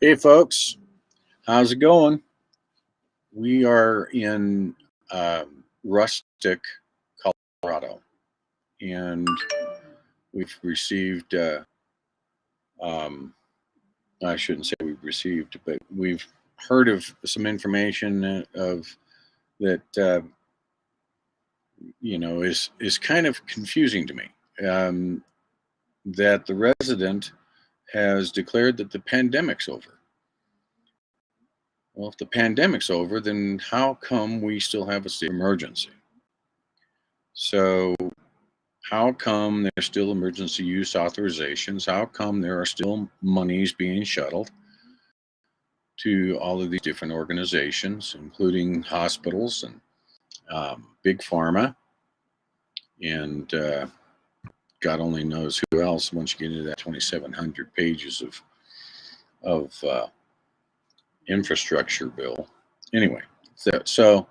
Hey, folks, how's it going? We are in Rustic, Colorado, and we've received, um, I shouldn't say we've received, but we've heard of some information of that, is kind of confusing to me. Um, that the resident has declared that the pandemic's over. Well, if the pandemic's over, then how come we still have a state of emergency? So, how come there's still emergency use authorizations? How come there are still monies being shuttled to all of these different organizations, including hospitals and big pharma, and God only knows who else once you get into that 2,700 pages of infrastructure bill. Anyway, so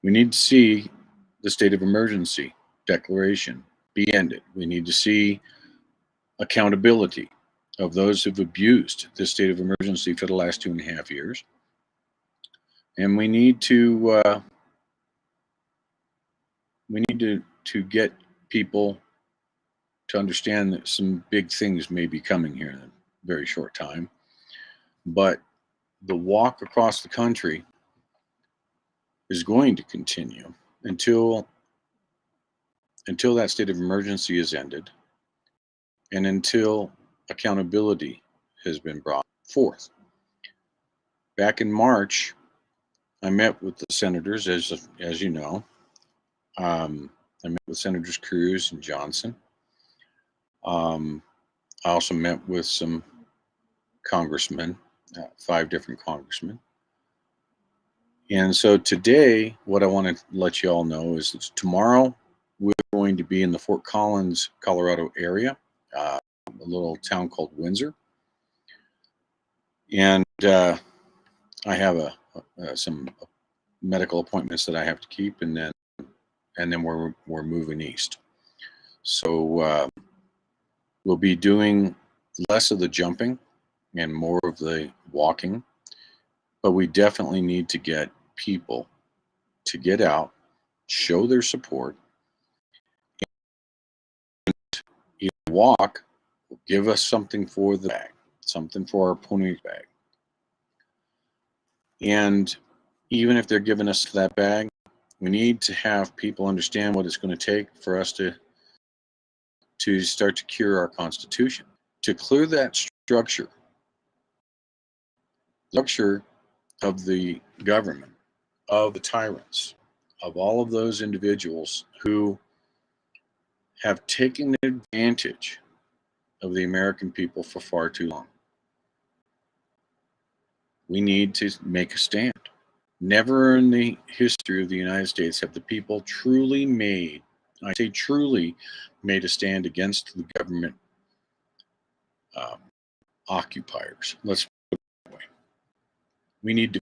we need to see the state of emergency declaration be ended. We need to see accountability of those who've abused this state of emergency for the last 2.5 years. And we need to get people to understand that some big things may be coming here in a very short time. But the walk across the country is going to continue until that state of emergency is ended and until accountability has been brought forth. Back in March, I met with the senators, as you know. I met with Senators Cruz and Johnson. I also met with some congressmen, 5 different congressmen. And so today, what I want to let you all know is that tomorrow we're going to be in the Fort Collins, Colorado area, a little town called Windsor. And I have some medical appointments that I have to keep, and then we're moving east. So we'll be doing less of the jumping and more of the walking, but we definitely need to get people to get out, show their support, and either walk or give us something for the bag, something for our pony bag. And even if they're giving us that bag, we need to have people understand what it's going to take for us to start to cure our Constitution. To clear that structure of the government, of the tyrants, of all of those individuals who have taken advantage of the American people for far too long. We need to make a stand. Never in the history of the United States have the people truly made, I say truly, made a stand against the government occupiers. Let's put it that way. We need to.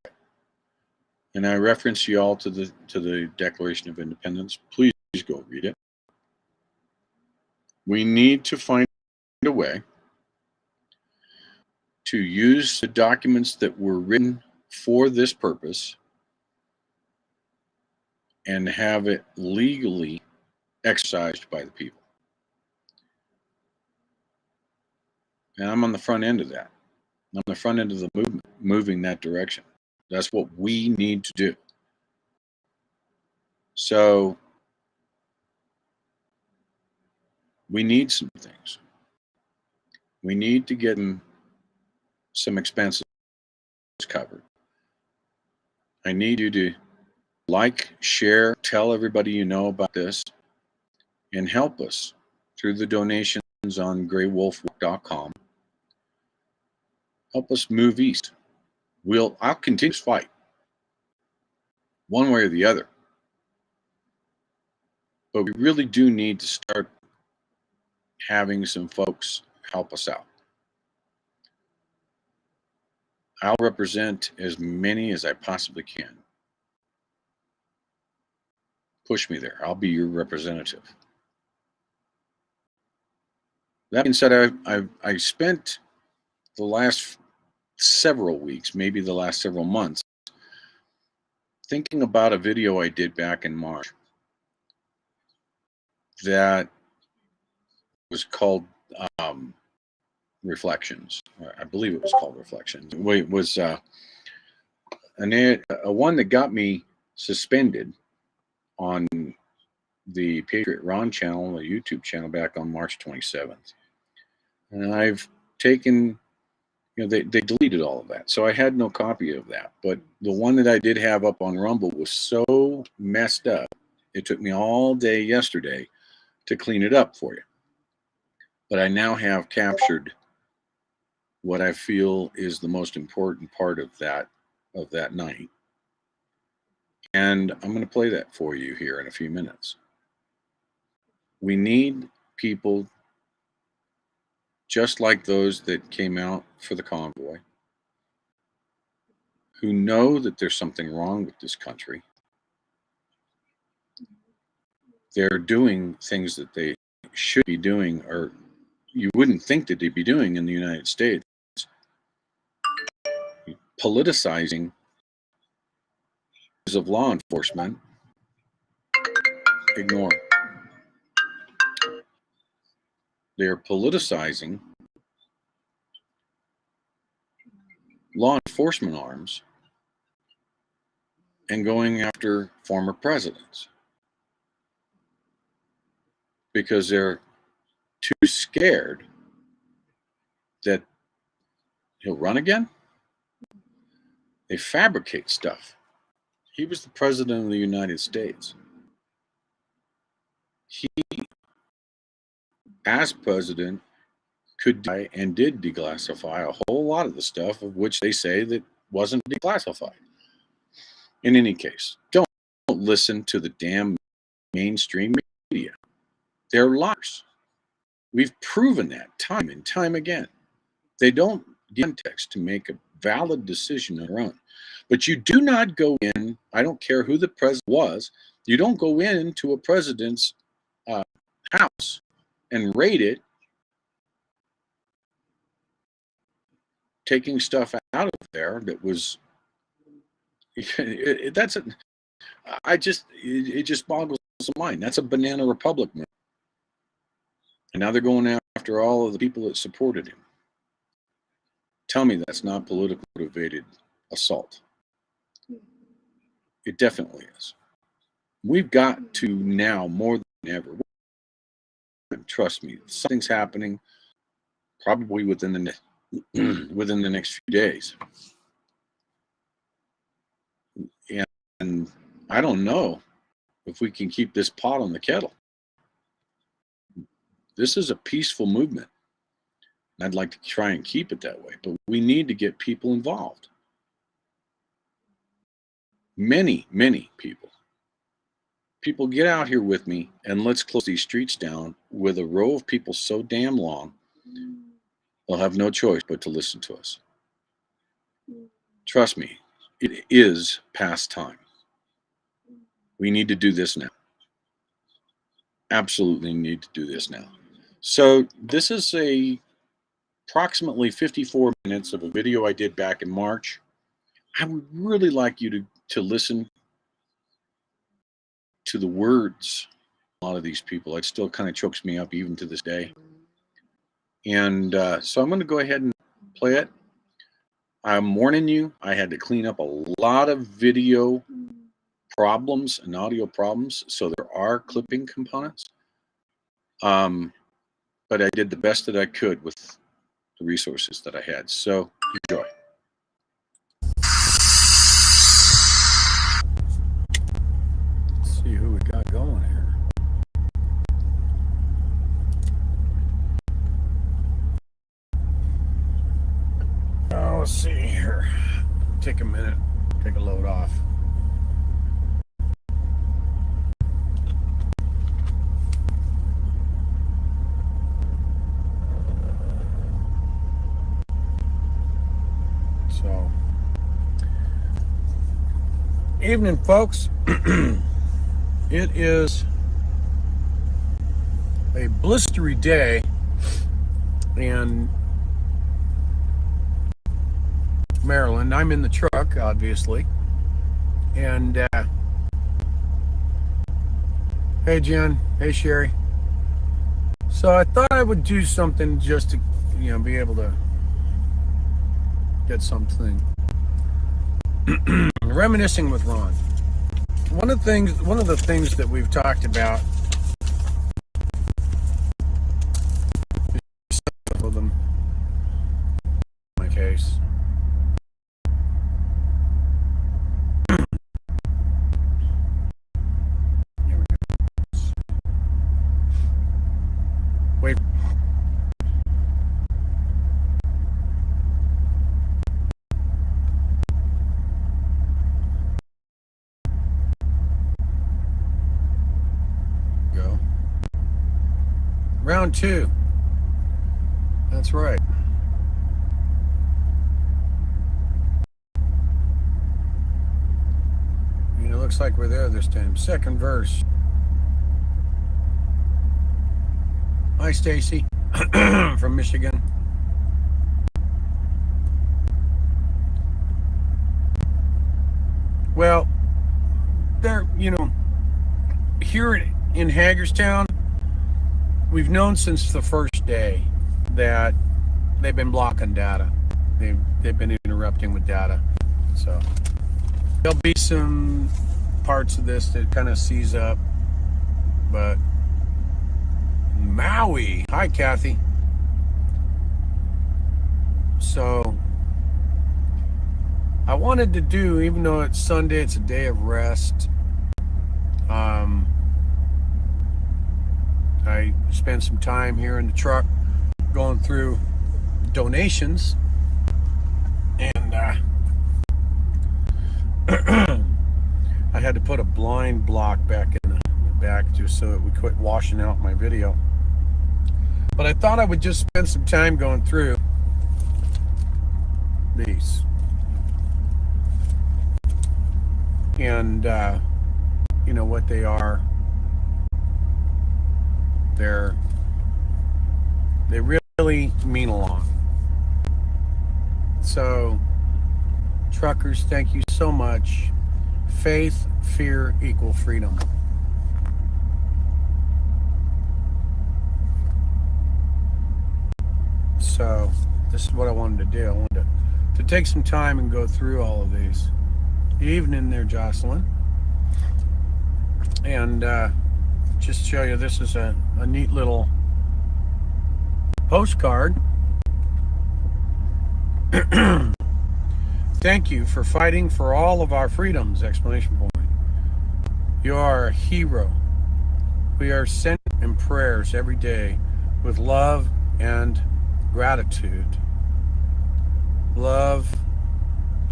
And I reference you all to the Declaration of Independence. Please go read it. We need to find a way to use the documents that were written for this purpose and have it legally exercised by the people. And I'm on the front end of that. I'm on the front end of the movement, moving that direction. That's what we need to do. So we need some things. We need to get some expenses covered. I need you to like, share, tell everybody you know about this, and help us through the donations on graywolf.com. Help us move east. I'll continue to fight one way or the other. But we really do need to start having some folks help us out. I'll represent as many as I possibly can. Push me there. I'll be your representative. That being said, I spent the last several weeks, maybe the last several months, thinking about a video I did back in March that was called Reflections. I believe it was called Reflections. It was a one that got me suspended on the Patriot Ron channel, a YouTube channel, back on March 27th. And I've taken, they deleted all of that. So I had no copy of that. But the one that I did have up on Rumble was so messed up. It took me all day yesterday to clean it up for you. But I now have captured what I feel is the most important part of that night. And I'm going to play that for you here in a few minutes. We need people just like those that came out for the convoy, who know that there's something wrong with this country. They're doing things that they should be doing, or you wouldn't think that they'd be doing in the United States. Politicizing of law enforcement. Ignore. They're politicizing law enforcement arms and going after former presidents because they're too scared that he'll run again. They fabricate stuff. He was the president of the United States. He, as president, could die and did declassify a whole lot of the stuff of which they say that wasn't declassified. In any case, don't listen to the damn mainstream media. They're liars. We've proven that time and time again. They don't give context to make a valid decision on their own. But you do not go in, I don't care who the president was, you don't go into a president's house and raid it, taking stuff out of there that was, it just boggles the mind. That's a banana republic move. And now they're going after all of the people that supported him. Tell me that's not politically motivated assault. It definitely is. We've got to now, more than ever, trust me, something's happening probably within the next few days. And I don't know if we can keep this pot on the kettle. This is a peaceful movement. I'd like to try and keep it that way, but we need to get people involved. Many, many people. People, get out here with me and let's close these streets down with a row of people so damn long, they'll have no choice but to listen to us. Trust me, it is past time. We need to do this now. Absolutely need to do this now. So this is approximately 54 minutes of a video I did back in March. I would really like you to listen to the words of a lot of these people. It still kind of chokes me up even to this day. And so I'm going to go ahead and play it. I'm warning you, I had to clean up a lot of video problems and audio problems, so there are clipping components. But I did the best that I could with the resources that I had. So enjoy. Let's see who we got going here. Oh, let's see here. Take a minute, take a load off. So, evening, folks. It is a blistery day, and Maryland. I'm in the truck, obviously. And hey Jen, hey Sherry. So I thought I would do something just to, be able to get something. Reminiscing with Ron. One of the things that we've talked about is some of them. In my case. Here we go. Wait. Go. Round 2. That's right. It looks like we're there this time. Second verse. Hi, Stacy from Michigan. Well, there, here in Hagerstown, we've known since the first day that they've been blocking data. They've been interrupting with data. So there'll be some parts of this that kind of seize up, but Maui. Hi, Kathy. So I wanted to do, even though it's Sunday, it's a day of rest. I spent some time here in the truck going through donations, and I had to put a blind block back in the back just so it would quit washing out my video. But I thought I would just spend some time going through these. And what they are. They really mean a lot. So, truckers, thank you so much. Faith, fear equal freedom. So, this is what I wanted to do. I wanted to take some time and go through all of these. Evening there, Jocelyn. And just show you, this is a neat little postcard. Thank you for fighting for all of our freedoms! Exclamation point. You are a hero. We are sent in prayers every day with love and gratitude. Love,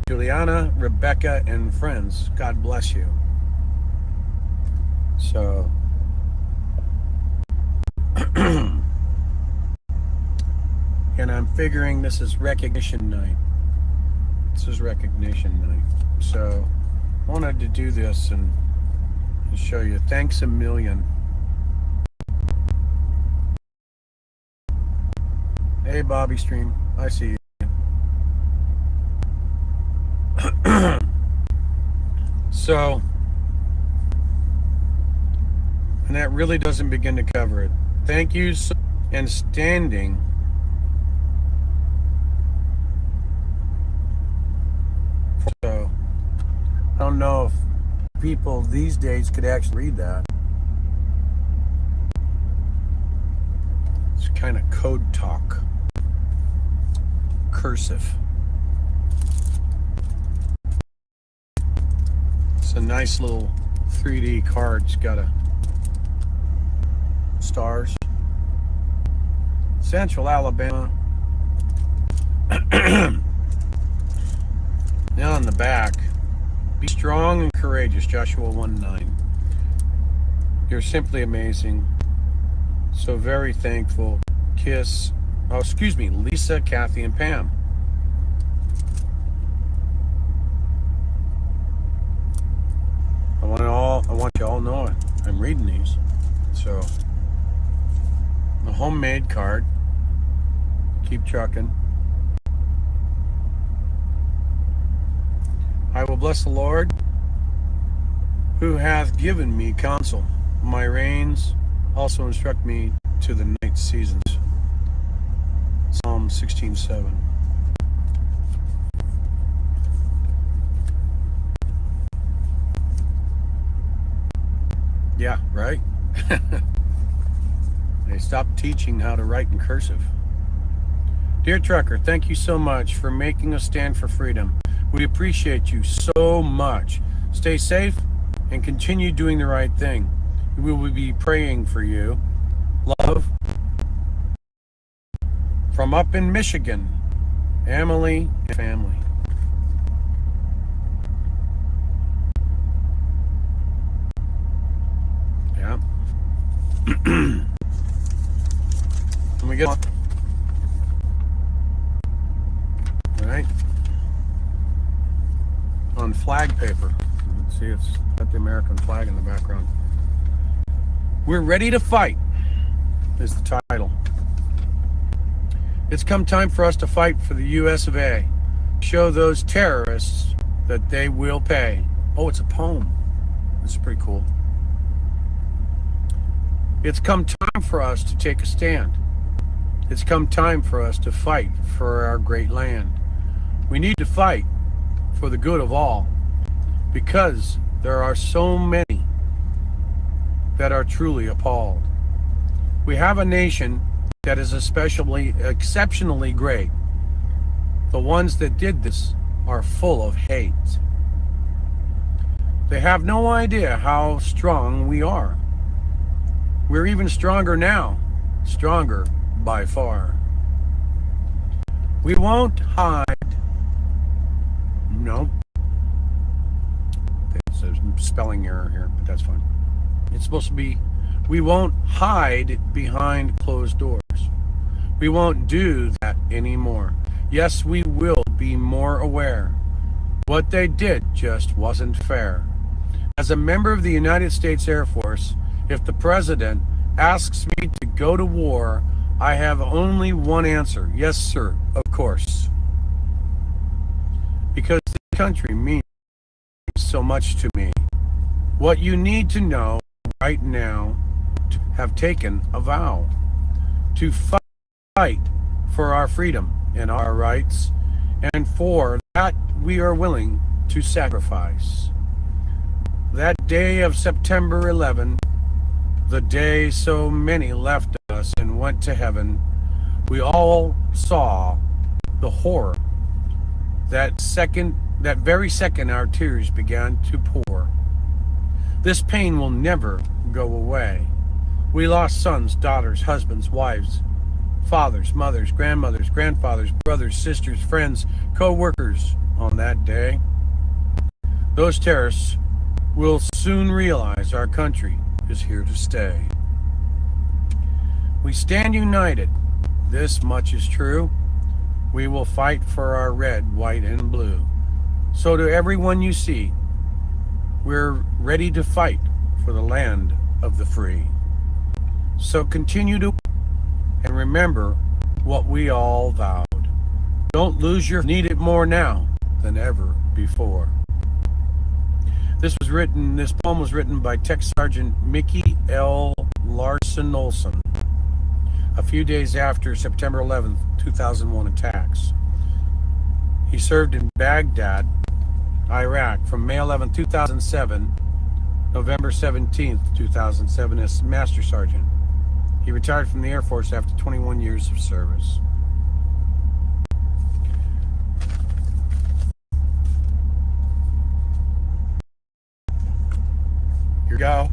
Juliana, Rebecca, and friends. God bless you. So, and I'm figuring this is recognition night. This is recognition night. So, I wanted to do this and show you. Thanks a million. Hey, Bobby Stream. I see you. So, and that really doesn't begin to cover it. Thank you and standing. So, I don't know if people these days could actually read that. It's kind of code talk. Cursive. It's a nice little 3D card. It's got stars. Central Alabama. Now on the back, be strong and courageous, Joshua 1:9. You're simply amazing. So very thankful. Kiss. Oh, excuse me, Lisa, Kathy, and Pam. I want you all to know it. I'm reading these. So, the homemade card. Keep trucking. I will bless the Lord, who hath given me counsel. My reins also instruct me to the night seasons. Psalm 16:7. Yeah, right? They stopped teaching how to write in cursive. Dear Trucker, thank you so much for making a stand for freedom. We appreciate you so much. Stay safe and continue doing the right thing. We will be praying for you. Love from up in Michigan, Emily and family. Yeah. When we get on. All right. On flag paper. You can see it's got the American flag in the background. We're ready to fight is the title. It's come time for us to fight for the US of A. Show those terrorists that they will pay. Oh, it's a poem. This is pretty cool. It's come time for us to take a stand. It's come time for us to fight for our great land. We need to fight for the good of all, because there are so many that are truly appalled. We have a nation that is exceptionally great. The ones that did this are full of hate. They have no idea how strong we are. We're even stronger now, stronger by far. We won't hide. No. There's a spelling error here, but that's fine. It's supposed to be, we won't hide behind closed doors. We won't do that anymore. Yes, we will be more aware. What they did just wasn't fair. As a member of the United States Air Force, if the president asks me to go to war, I have only one answer. Yes, sir, of course. Because the country means so much to me. What you need to know right now, to have taken a vow to fight for our freedom and our rights, and for that we are willing to sacrifice. That day of September 11, the day so many left us and went to heaven, we all saw the horror. That very second our tears began to pour. This pain will never go away. We lost sons, daughters, husbands, wives, fathers, mothers, grandmothers, grandfathers, brothers, sisters, friends, co-workers on that day. Those terrorists will soon realize our country is here to stay. We stand united. This much is true. We will fight for our red, white, and blue. So to everyone you see, we're ready to fight for the land of the free. So continue to, and remember what we all vowed. Don't lose your, need it more now than ever before. This poem was written by Tech Sergeant Mickey L. Larson Olson a few days after September 11th, 2001 attacks. He served in Baghdad, Iraq from May 11th, 2007, November 17th, 2007 as Master Sergeant. He retired from the Air Force after 21 years of service. Here we go.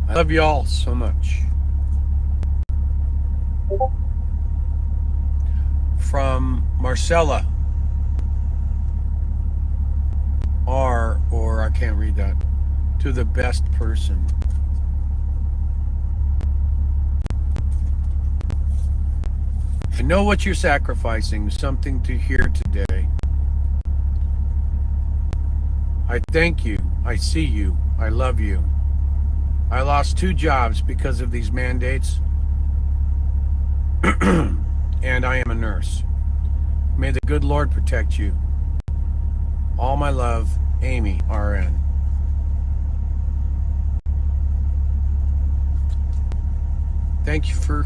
I love you all so much. From Marcella R, or I can't read that, to the best person. I know what you're sacrificing, something to hear today. I thank you, I see you, I love you. I lost 2 jobs because of these mandates. and I am a nurse. May the good Lord protect you. All my love, Amy, RN. Thank you for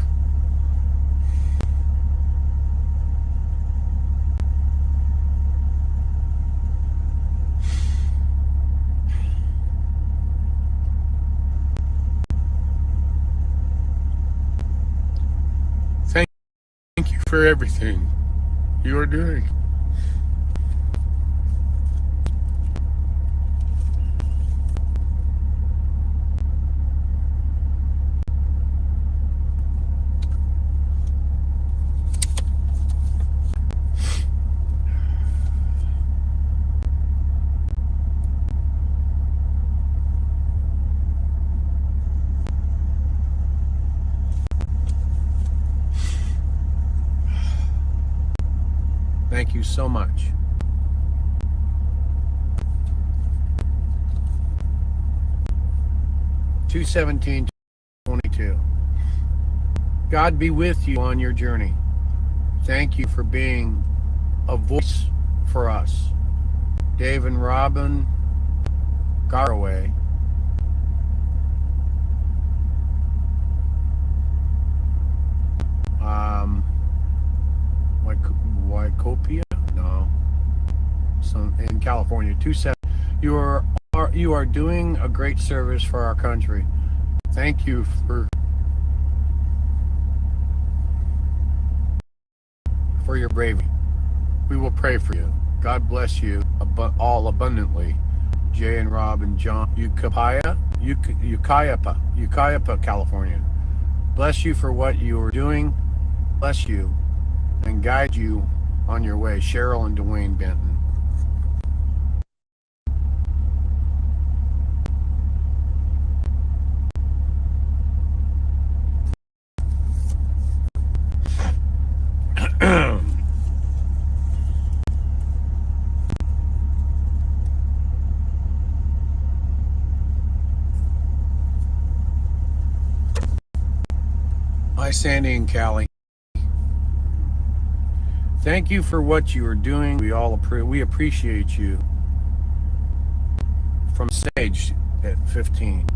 thank you for everything you are doing. Thank you so much. $217.22. God be with you on your journey. Thank you for being a voice for us. Dave and Robin Garraway. Wycopia? No. Some in California. 27. You are doing a great service for our country. Thank you for your bravery. We will pray for you. God bless you all abundantly. Jay and Rob and John. Ucayapa, California. Bless you for what you are doing. Bless you and guide you on your way. Cheryl and Dwayne Benton. Hi, Sandy and Callie. Thank you for what you are doing. We appreciate you. From Sage at 15.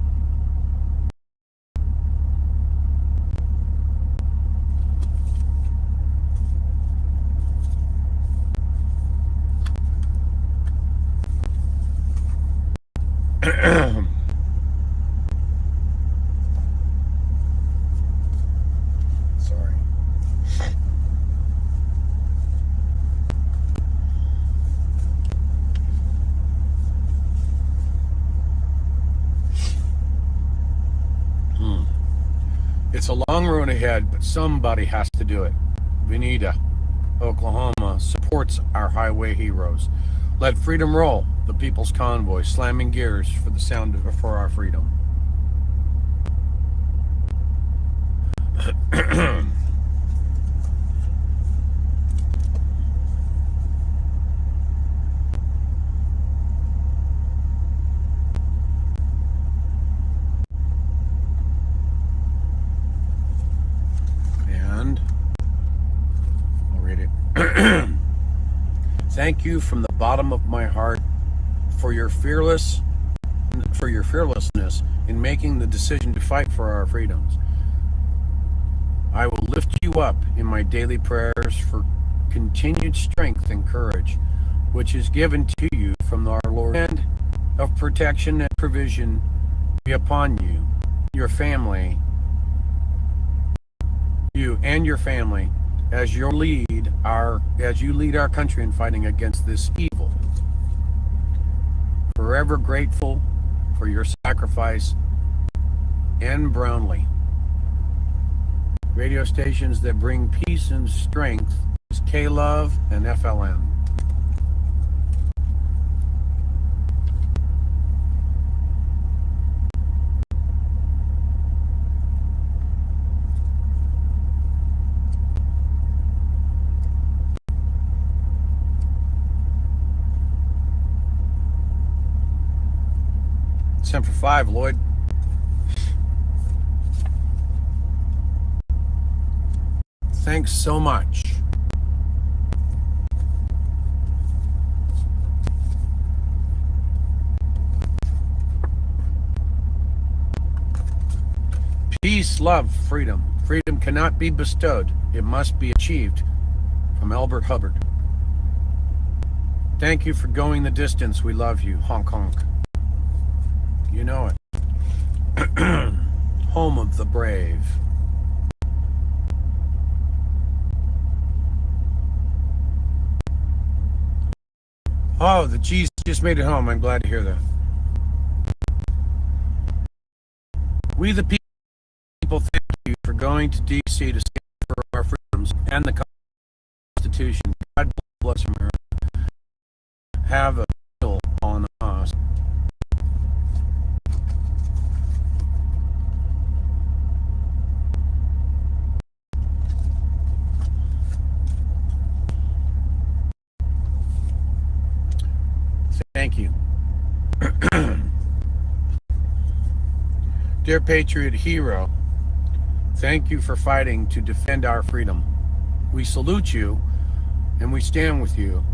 Sorry. It's a long road ahead, but somebody has to do it. Veneta, Oklahoma, supports our highway heroes. Let freedom roll, the people's convoy, slamming gears for the sound for our freedom. And I'll read it. Thank you from the bottom of my heart for your fearlessness in making the decision to fight for our freedoms. I will lift you up in my daily prayers for continued strength and courage, which is given to you from our Lord, and of protection and provision be upon you, your family, you and your family, as you lead our country in fighting against this evil. Forever grateful for your sacrifice. N. Brownlee. Radio stations that bring peace and strength is K-Love and FLM. Semper Fi, Lloyd. Thanks so much. Peace, love, freedom. Freedom cannot be bestowed. It must be achieved. From Albert Hubbard. Thank you for going the distance. We love you. Honk, honk. You know it. Home of the brave. Oh, the G's just made it home. I'm glad to hear that. We the people thank you for going to D.C. to stand for our freedoms and the Constitution. God bless America. Have a deal on us. Thank you. Dear Patriot hero, thank you for fighting to defend our freedom. We salute you and we stand with you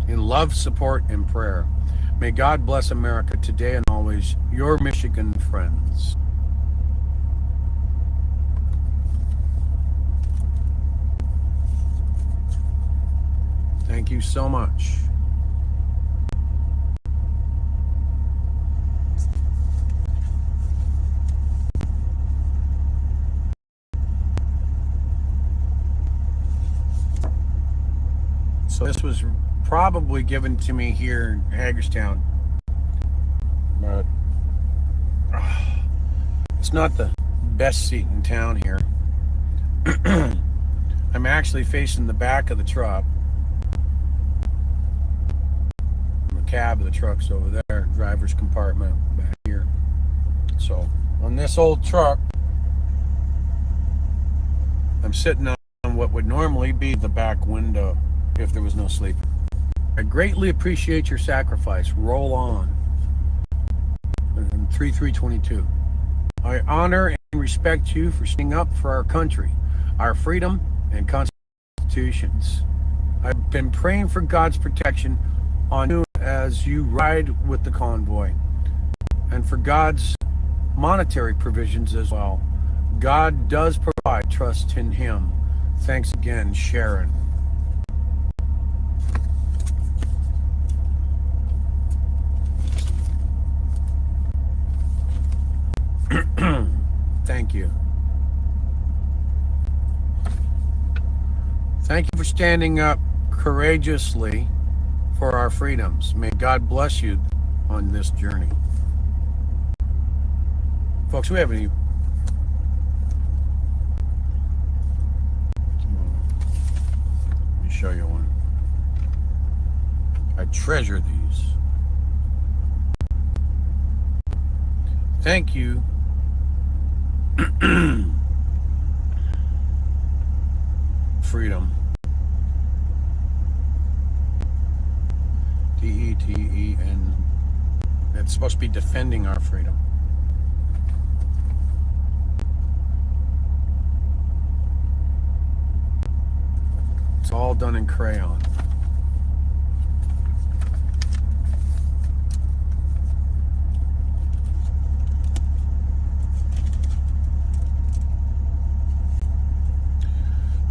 in love, support, and prayer. May God bless America today and always. Your Michigan friends. Thank you so much. So this was probably given to me here in Hagerstown, but it's not the best seat in town here. I'm actually facing the back of the truck. The cab of the truck's over there, driver's compartment back here. So on this old truck, I'm sitting on what would normally be the back window if there was no sleeper. I greatly appreciate your sacrifice. Roll on. 3322. I honor and respect you for standing up for our country, our freedom and constitutions. I've been praying for God's protection on you as you ride with the convoy, and for God's monetary provisions as well. God does provide. Trust in Him. Thanks again, Sharon. Thank you. Thank you for standing up courageously for our freedoms. May God bless you on this journey. Folks, we have any... Let me show you one. I treasure these. Thank you. Freedom. DETEN. It's supposed to be defending our freedom. It's all done in crayon.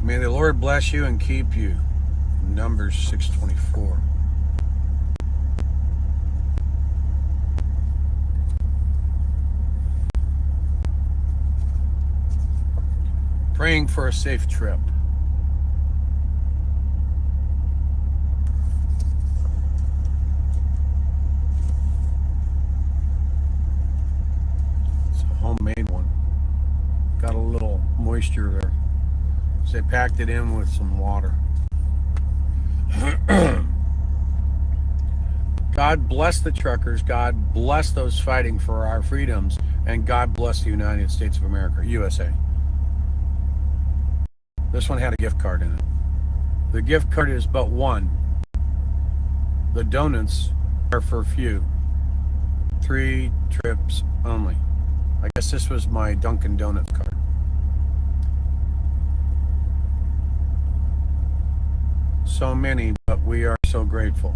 May the Lord bless you and keep you. Numbers 6:24. Praying for a safe trip. It's a homemade one. Got a little moisture there. So they packed it in with some water. God bless the truckers. God bless those fighting for our freedoms. And God bless the United States of America, USA. This one had a gift card in it. The gift card is but one. The donuts are for few. 3 trips only. I guess this was my Dunkin' Donuts card. so many, but we are so grateful.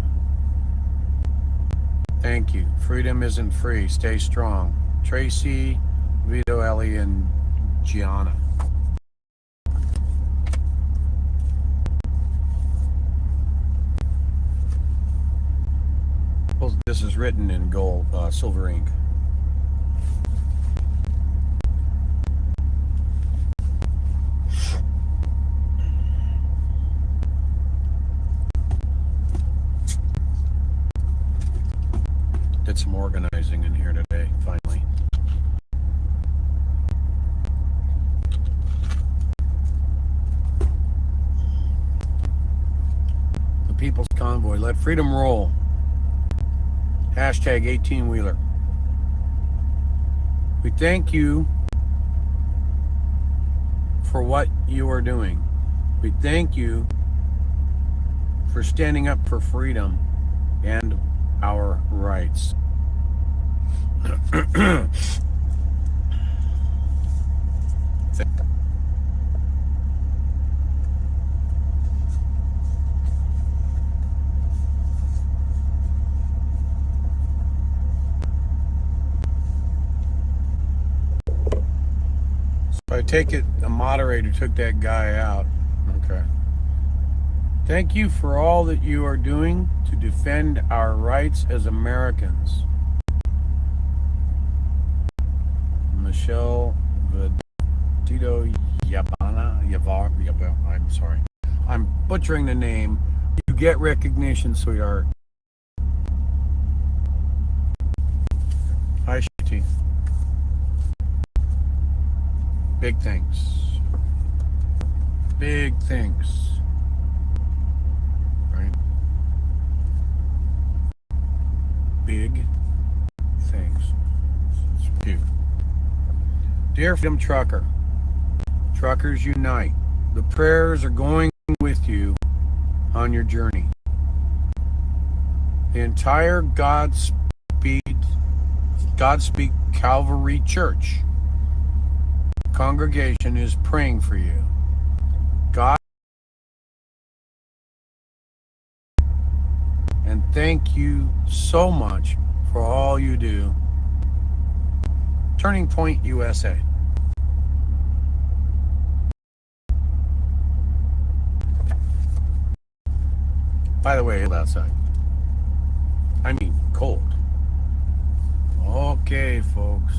Thank you. Freedom isn't free. Stay strong. Tracy, Vito, Ellie, and Gianna. Well, this is written in gold, silver ink. Did some organizing in here today, finally. The People's Convoy, let freedom roll. Hashtag 18-wheeler. We thank you for what you are doing. We thank you for standing up for freedom and our rights. So I take it the moderator took that guy out. Okay. Thank you for all that you are doing to defend our rights as Americans. Michelle Vedito Yabana, I'm sorry. I'm butchering the name. You get recognition, sweetheart. Hi, Shitty. Big thanks. Big thanks. Right? Big thanks. It's cute. Dear Freedom Trucker, Truckers Unite. The prayers are going with you on your journey. The entire Godspeak Calvary Church congregation is praying for you. God, and thank you so much for all you do. Turning Point USA. By the way, it's outside. I mean, cold. Okay, folks.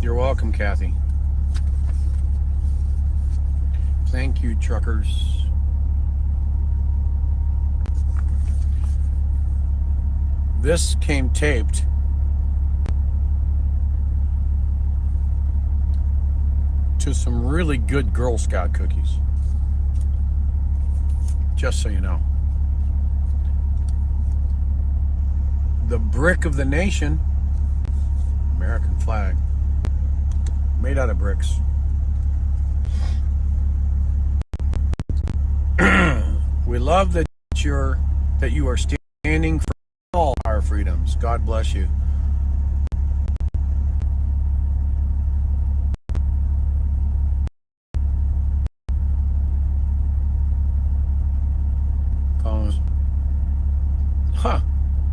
You're welcome, Kathy. Thank you, truckers. This came taped to some really good Girl Scout cookies. Just so you know. The brick of the nation, American flag, made out of bricks. We love that you are standing for all our freedoms. God bless you.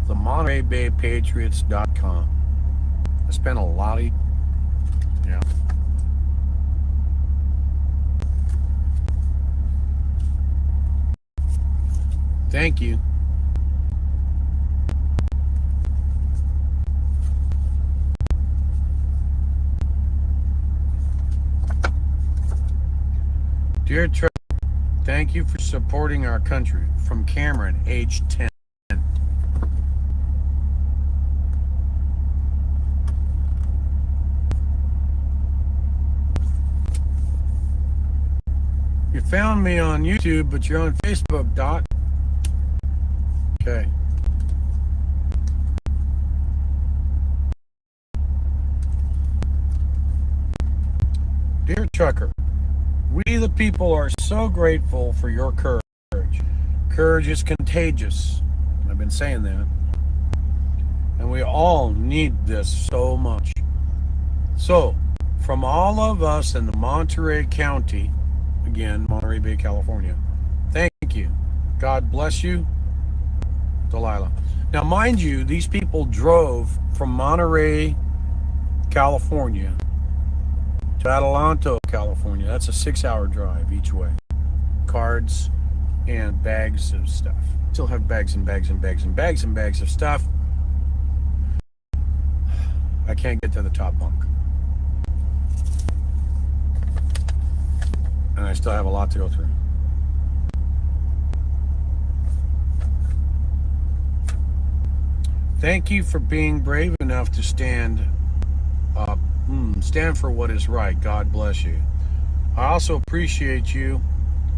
The Monterey Bay Patriots.com. I spent a lot of... Yeah. Thank you. Dear Trevor, thank you for supporting our country. From Cameron, age 10. You found me on YouTube, but you're on Facebook, Dot. Okay. Dear Trucker, we the people are so grateful for your courage. Courage is contagious. I've been saying that. And we all need this so much. So, from all of us in the Monterey County, again, Monterey Bay, California, thank you. God bless you, Delilah. Now, mind you, these people drove from Monterey, California to Adelanto, California. That's a 6-hour drive each way. Cards and bags of stuff. Still have bags and bags and bags and bags and bags of stuff. I can't get to the top bunk. And I still have a lot to go through. Thank you for being brave enough to stand up. Stand for what is right. God bless you. I also appreciate you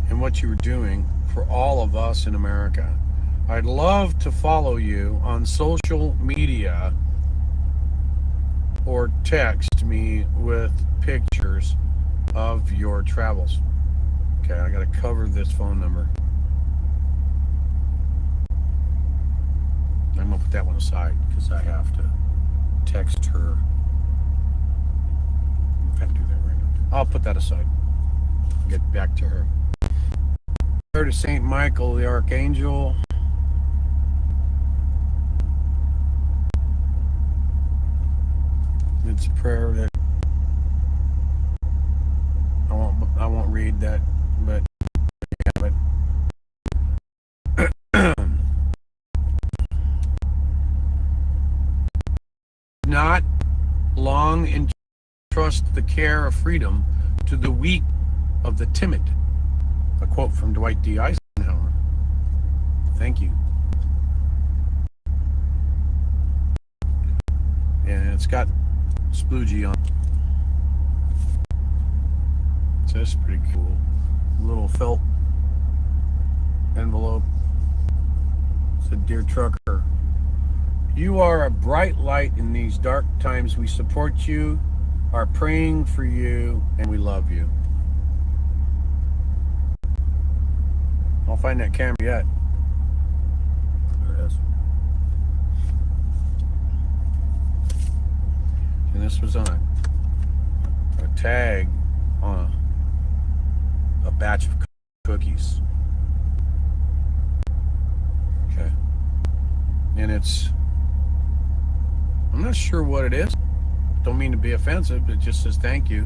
and what you were doing for all of us in America. I'd love to follow you on social media or text me with pictures of your travels. Okay, I gotta cover this phone number. I'm gonna put that one aside because I have to text her. In fact, do that right now. I'll put that aside. Get back to her. Prayer to Saint Michael the Archangel. It's a prayer that I won't read that, but you have it. Not long entrust the care of freedom to the weak of the timid. A quote from Dwight D. Eisenhower. Thank you. And it's got sploogie on. So that's pretty cool. Little felt envelope. It's a Dear Trucker. You are a bright light in these dark times. We support you, are praying for you, and we love you. I'll find that camera yet. There it is. And this was on a tag on a batch of cookies. Okay. And it's, I'm not sure what it is. Don't mean to be offensive. It just says thank you.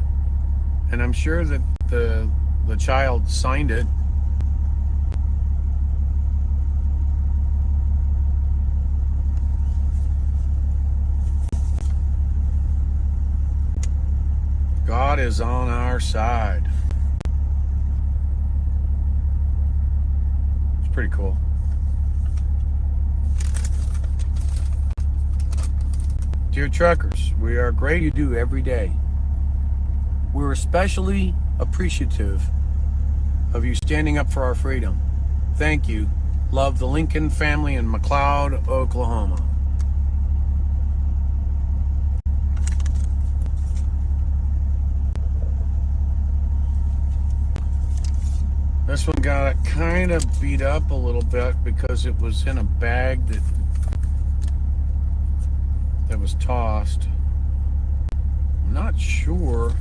And I'm sure that the child signed it. God is on our side. It's pretty cool. Dear truckers, we are great you do every day. We're especially appreciative of you standing up for our freedom. Thank you. Love the Lincoln family in McLeod, Oklahoma. This one got kind of beat up a little bit because it was in a bag that was tossed. I'm not sure.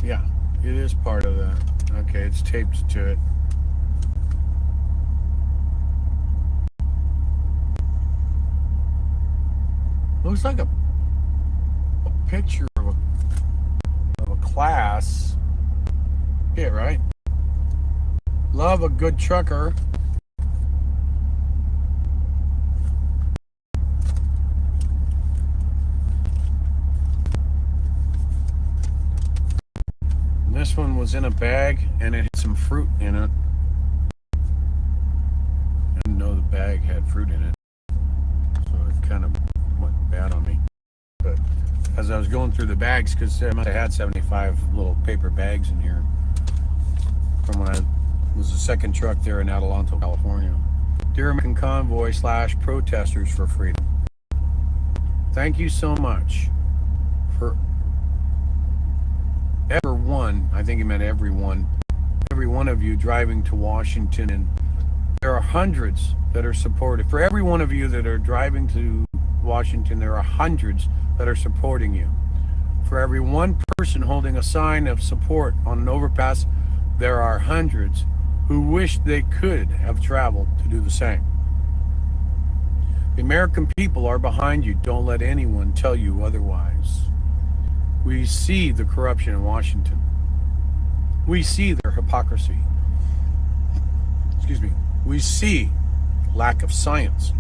Yeah, it is part of that. Okay, it's taped to it. Looks like a picture of a class. Yeah, right? Love a good trucker. And this one was in a bag and it had some fruit in it. I didn't know the bag had fruit in it, so it kind of went bad on me. But as I was going through the bags, because I must have had 75 little paper bags in here from when I was the second truck there in Adelanto, California. Dear American Convoy / Protesters for Freedom, thank you so much for everyone. I think he meant every one of you driving to Washington, and there are hundreds that are supportive. For every one of you that are driving to Washington, there are hundreds that are supporting you. For every one person holding a sign of support on an overpass, there are hundreds who wish they could have traveled to do the same. The American people are behind you. Don't let anyone tell you otherwise. We see the corruption in Washington. We see their hypocrisy. We see lack of science.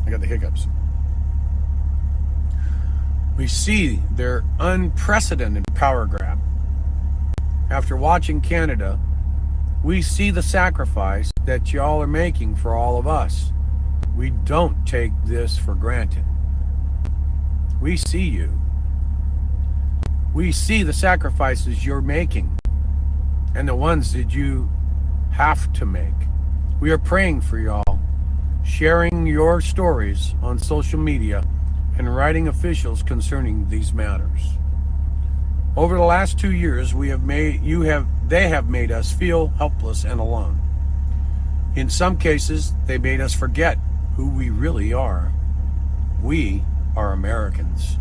I got the hiccups. We see their unprecedented power grab. After watching Canada, we see the sacrifice that y'all are making for all of us. We don't take this for granted. We see you. We see the sacrifices you're making and the ones that you have to make. We are praying for y'all, sharing your stories on social media and writing officials concerning these matters. Over the last 2 years, they have made us feel helpless and alone. In some cases, they made us forget who we really are. We are Americans.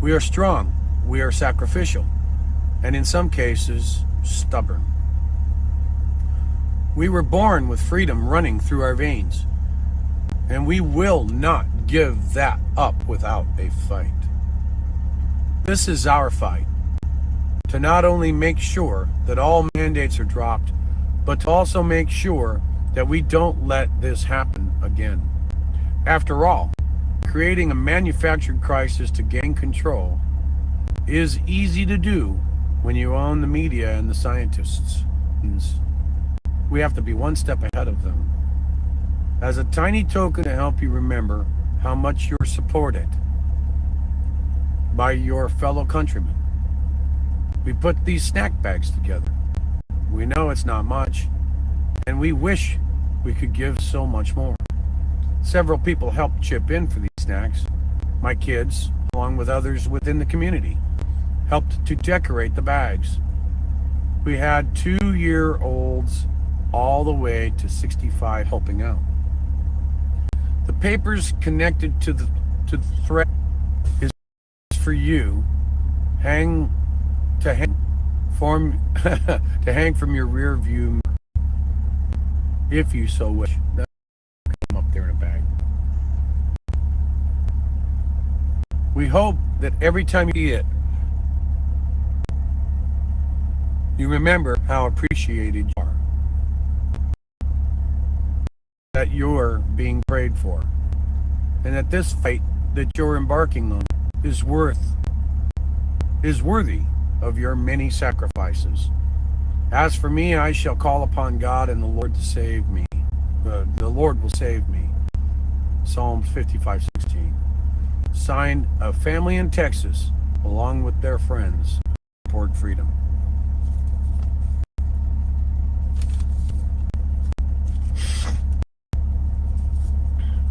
We are strong, we are sacrificial, and in some cases, stubborn. We were born with freedom running through our veins, and we will not give that up without a fight. This is our fight, to not only make sure that all mandates are dropped, but to also make sure that we don't let this happen again. After all, creating a manufactured crisis to gain control is easy to do when you own the media and the scientists. We have to be one step ahead of them. As a tiny token to help you remember how much you're supported by your fellow countrymen, we put these snack bags together. We know it's not much, and we wish we could give so much more. Several people helped chip in for these snacks. My kids, along with others within the community, helped to decorate the bags. We had 2-year-olds all the way to 65 helping out. The papers connected to the thread is for you to hang from your rear view if you so wish. That'll come up there in a bag. We hope that every time you see it, you remember how appreciated you are, that you're being prayed for, and that this fight that you're embarking on is worthy of your many sacrifices. As for me, I shall call upon God, and the Lord to save me. The Lord will save me. Psalms 55:16. Signed, a family in Texas, along with their friends, support freedom.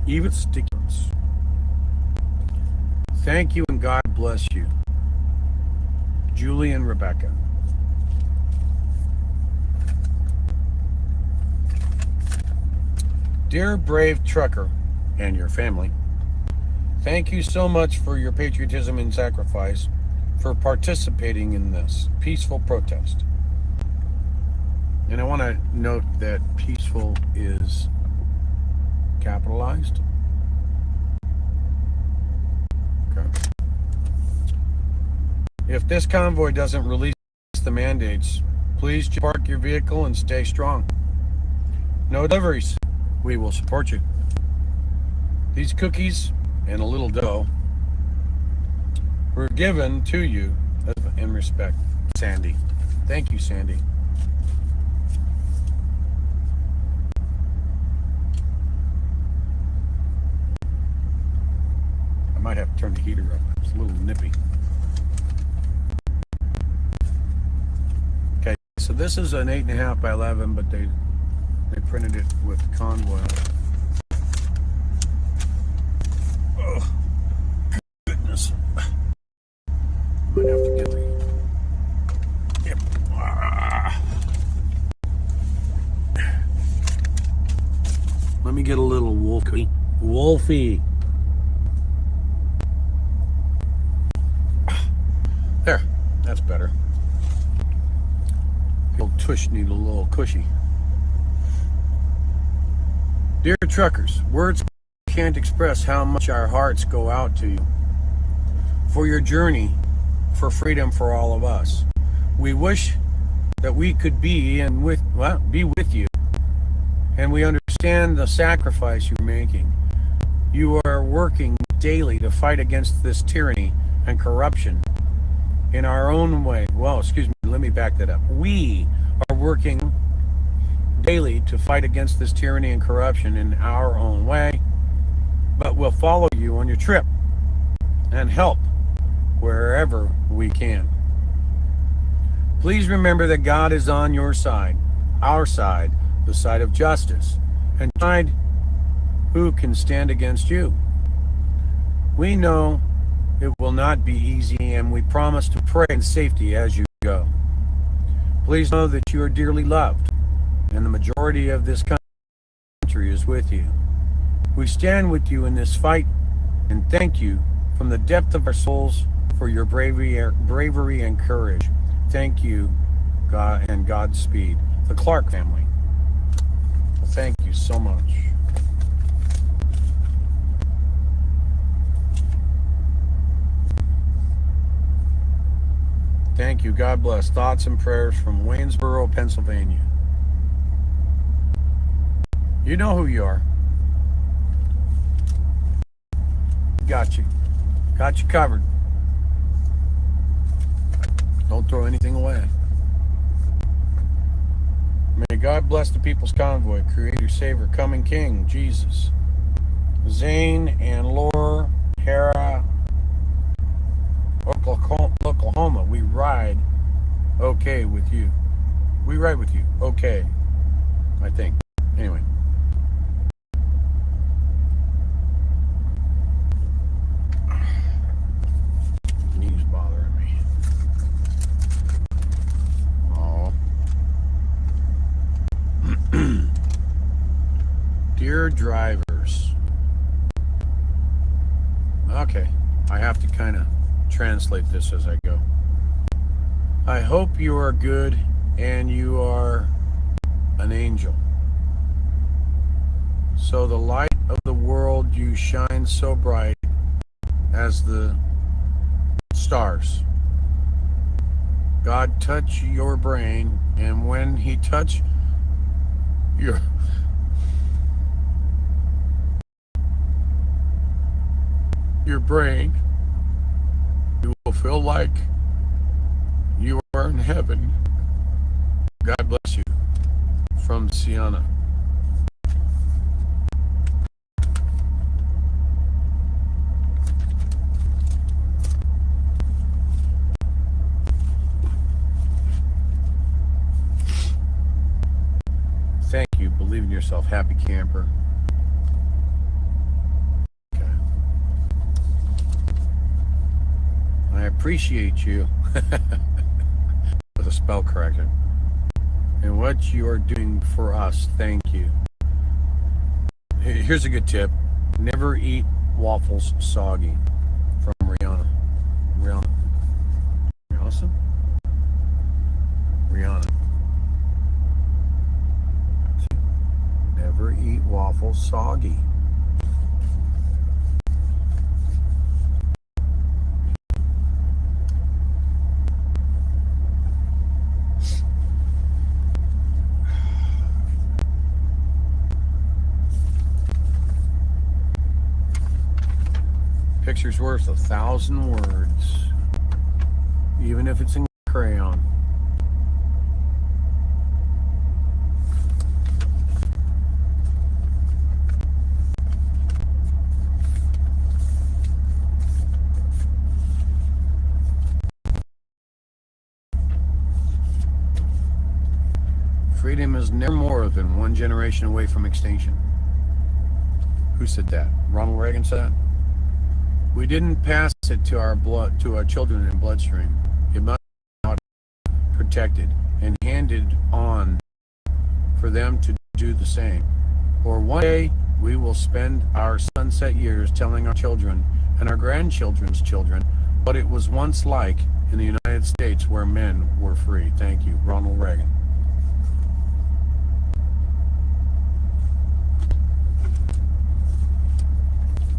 Even stickers. Thank you and God bless you. Julie and Rebecca. Dear brave trucker and your family, thank you so much for your patriotism and sacrifice for participating in this peaceful protest. And I want to note that peaceful is capitalized. Okay. If this convoy doesn't release the mandates, please park your vehicle and stay strong. No deliveries. We will support you. These cookies and a little dough were given to you in respect. Sandy. Thank you, Sandy. I might have to turn the heater up. It's a little nippy. Okay, so this is an 8.5 by 11, but they printed it with convoy. Oh, goodness. Might have to get the... Yep. Let me get a little Wolfie. Wolfie. There, that's better. The old tush need a little cushy. Dear truckers, words can't express how much our hearts go out to you for your journey for freedom for all of us. We wish that we could be with you, and we understand the sacrifice you're making. You are working daily to fight against this tyranny and corruption in our own way. Well, excuse me, let me back that up. We are working daily to fight against this tyranny and corruption in our own way, but we'll follow you on your trip and help wherever we can. Please remember that God is on your side, our side, the side of justice, and side who can stand against you. We know it will not be easy, and we promise to pray in safety as you go. Please know that you are dearly loved, and the majority of this country is with you. We stand with you in this fight, and thank you from the depth of our souls for your bravery and courage. Thank you, God, and Godspeed. The Clark family. Well, thank you so much. Thank you. God bless. Thoughts and prayers from Waynesboro, Pennsylvania. You know who you are. Got you. Got you covered. Don't throw anything away. May God bless the People's Convoy, Creator, Savior, Coming King, Jesus. Zane and Laura, Hera, Oklahoma, we ride okay with you. We ride with you. Okay. I think. Anyway. Knees bothering me. Oh. Dear drivers. Okay. I have to kind of translate this as I go. I hope you are good and you are an angel. So the light of the world you shine so bright as the stars. God touch your brain, and when he touch your brain, you will feel like you are in heaven. God bless you. From Sienna. Thank you. Believe in yourself. Happy camper. Okay. I appreciate you with a spell correction and what you are doing for us. Thank you. Here's a good tip. Never eat waffles soggy. From Rihanna. Awesome. Rihanna. Never eat waffles soggy. Picture's worth 1,000 words, even if it's in crayon. Freedom is never more than one generation away from extinction. Who said that? Ronald Reagan said that? We didn't pass it to our blood, to our children in bloodstream. It must be protected and handed on for them to do the same. Or one day we will spend our sunset years telling our children and our grandchildren's children what it was once like in the United States where men were free. Thank you, Ronald Reagan.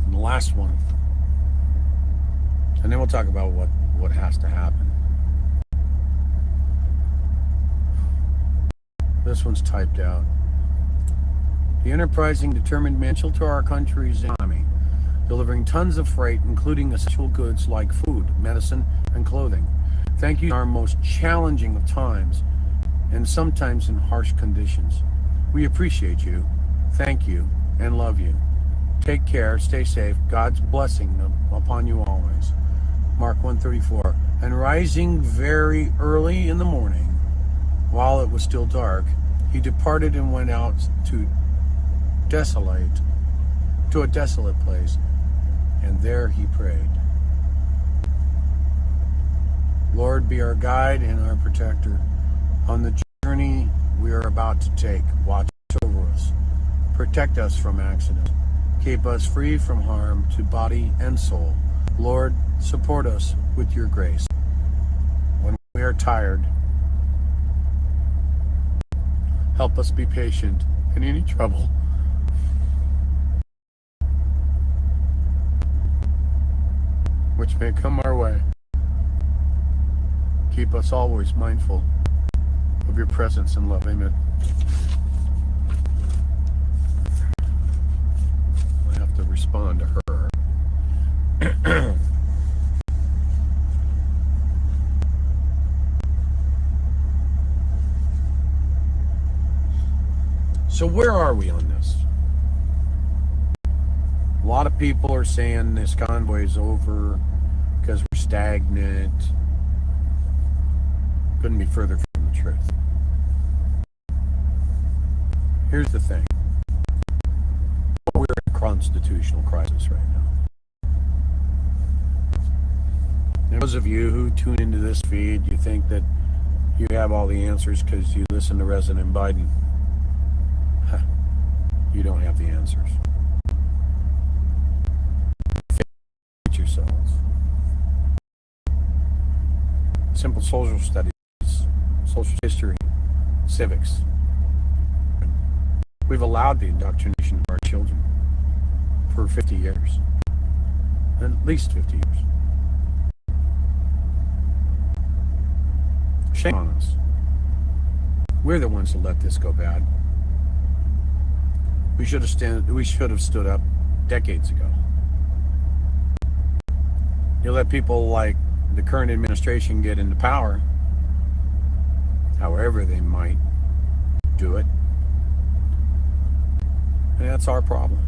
And the last one, and then we'll talk about what has to happen. This one's typed out. The enterprising, determined man to our country's economy, delivering tons of freight, including essential goods like food, medicine, and clothing. Thank you in our most challenging of times, and sometimes in harsh conditions. We appreciate you, thank you, and love you. Take care, stay safe, God's blessing upon you always. Mark 1:34. And rising very early in the morning, while it was still dark, he departed and went out to a desolate place, and there he prayed. Lord, be our guide and our protector on the journey we are about to take. Watch over us. Protect us from accidents. Keep us free from harm to body and soul. Lord, support us with your grace. When we are tired, help us be patient in any trouble. Which may come our way. Keep us always mindful of your presence and love. Amen. I have to respond to her. So where are we on this? A lot of people are saying this convoy is over because we're stagnant. Couldn't be further from the truth. Here's the thing. We're in a constitutional crisis right now. And those of you who tune into this feed, you think that you have all the answers because you listen to President Biden. You don't have the answers. Fix yourselves. Simple social studies, social history, civics. We've allowed the indoctrination of our children for 50 years. At least 50 years. Shame on us. We're the ones that let this go bad. We should have stood up decades ago. You let people like the current administration get into power, however they might do it, and that's our problem.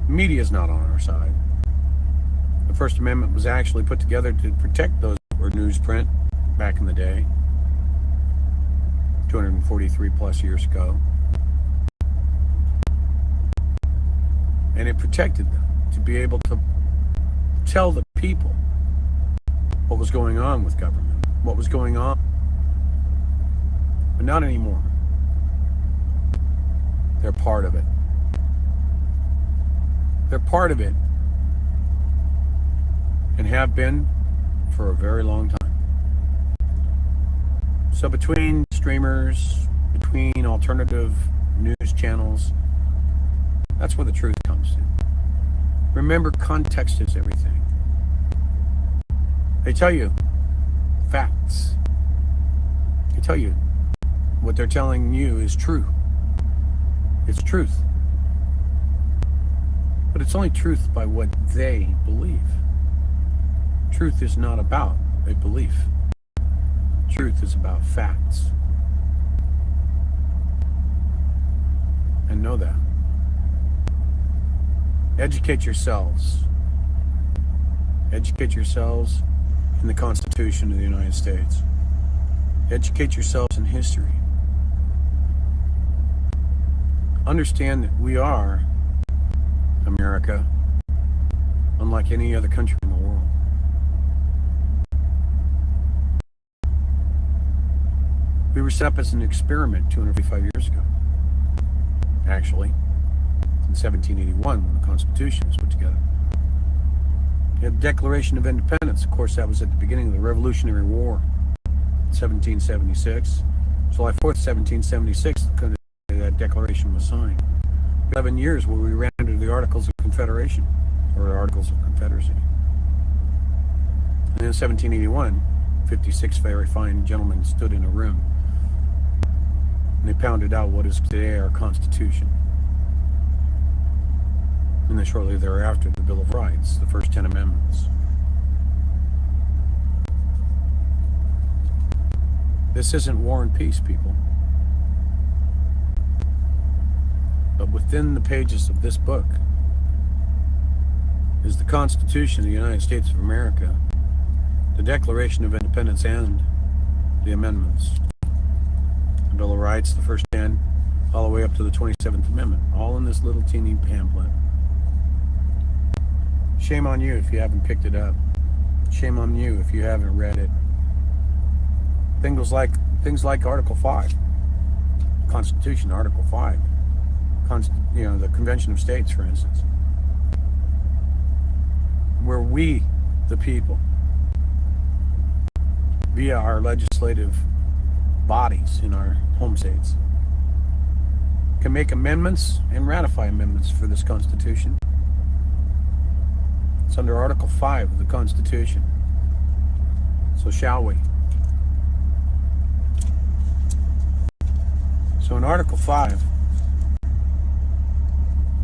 Media's not on our side. The First Amendment was actually put together to protect those who were newsprint back in the day, 243 plus years ago. And it protected them to be able to tell the people what was going on with government, what was going on. But not anymore. They're part of it. They're part of it and have been for a very long time. So between streamers, between alternative news channels, that's where the truth comes in. Remember, context is everything. They tell you facts. They tell you what they're telling you is true. It's truth. But it's only truth by what they believe. Truth is not about a belief. Truth is about facts. And know that. Educate yourselves. Educate yourselves in the Constitution of the United States. Educate yourselves in history. Understand that we are America, unlike any other country in the world. We were set up as an experiment 255 years ago, actually. in 1781 when the Constitution was put together. You had the Declaration of Independence. Of course, that was at the beginning of the Revolutionary War, 1776. July 4th, 1776, that declaration was signed. 11 years where we ran into the Articles of Confederation, or the Articles of Confederacy. And in 1781, 56 very fine gentlemen stood in a room, and they pounded out what is today our Constitution. And then shortly thereafter, the Bill of Rights, the first 10 amendments. This isn't War and Peace, people. But within the pages of this book is the Constitution of the United States of America, the Declaration of Independence, and the amendments. The Bill of Rights, the first 10, all the way up to the 27th Amendment, all in this little teeny pamphlet. Shame on you if you haven't picked it up. Shame on you if you haven't read it. Things like Article 5, Constitution, Article 5, the Convention of States, for instance, where we, the people, via our legislative bodies in our home states, can make amendments and ratify amendments for this Constitution. It's under Article 5 of the Constitution. So shall we? So in Article 5,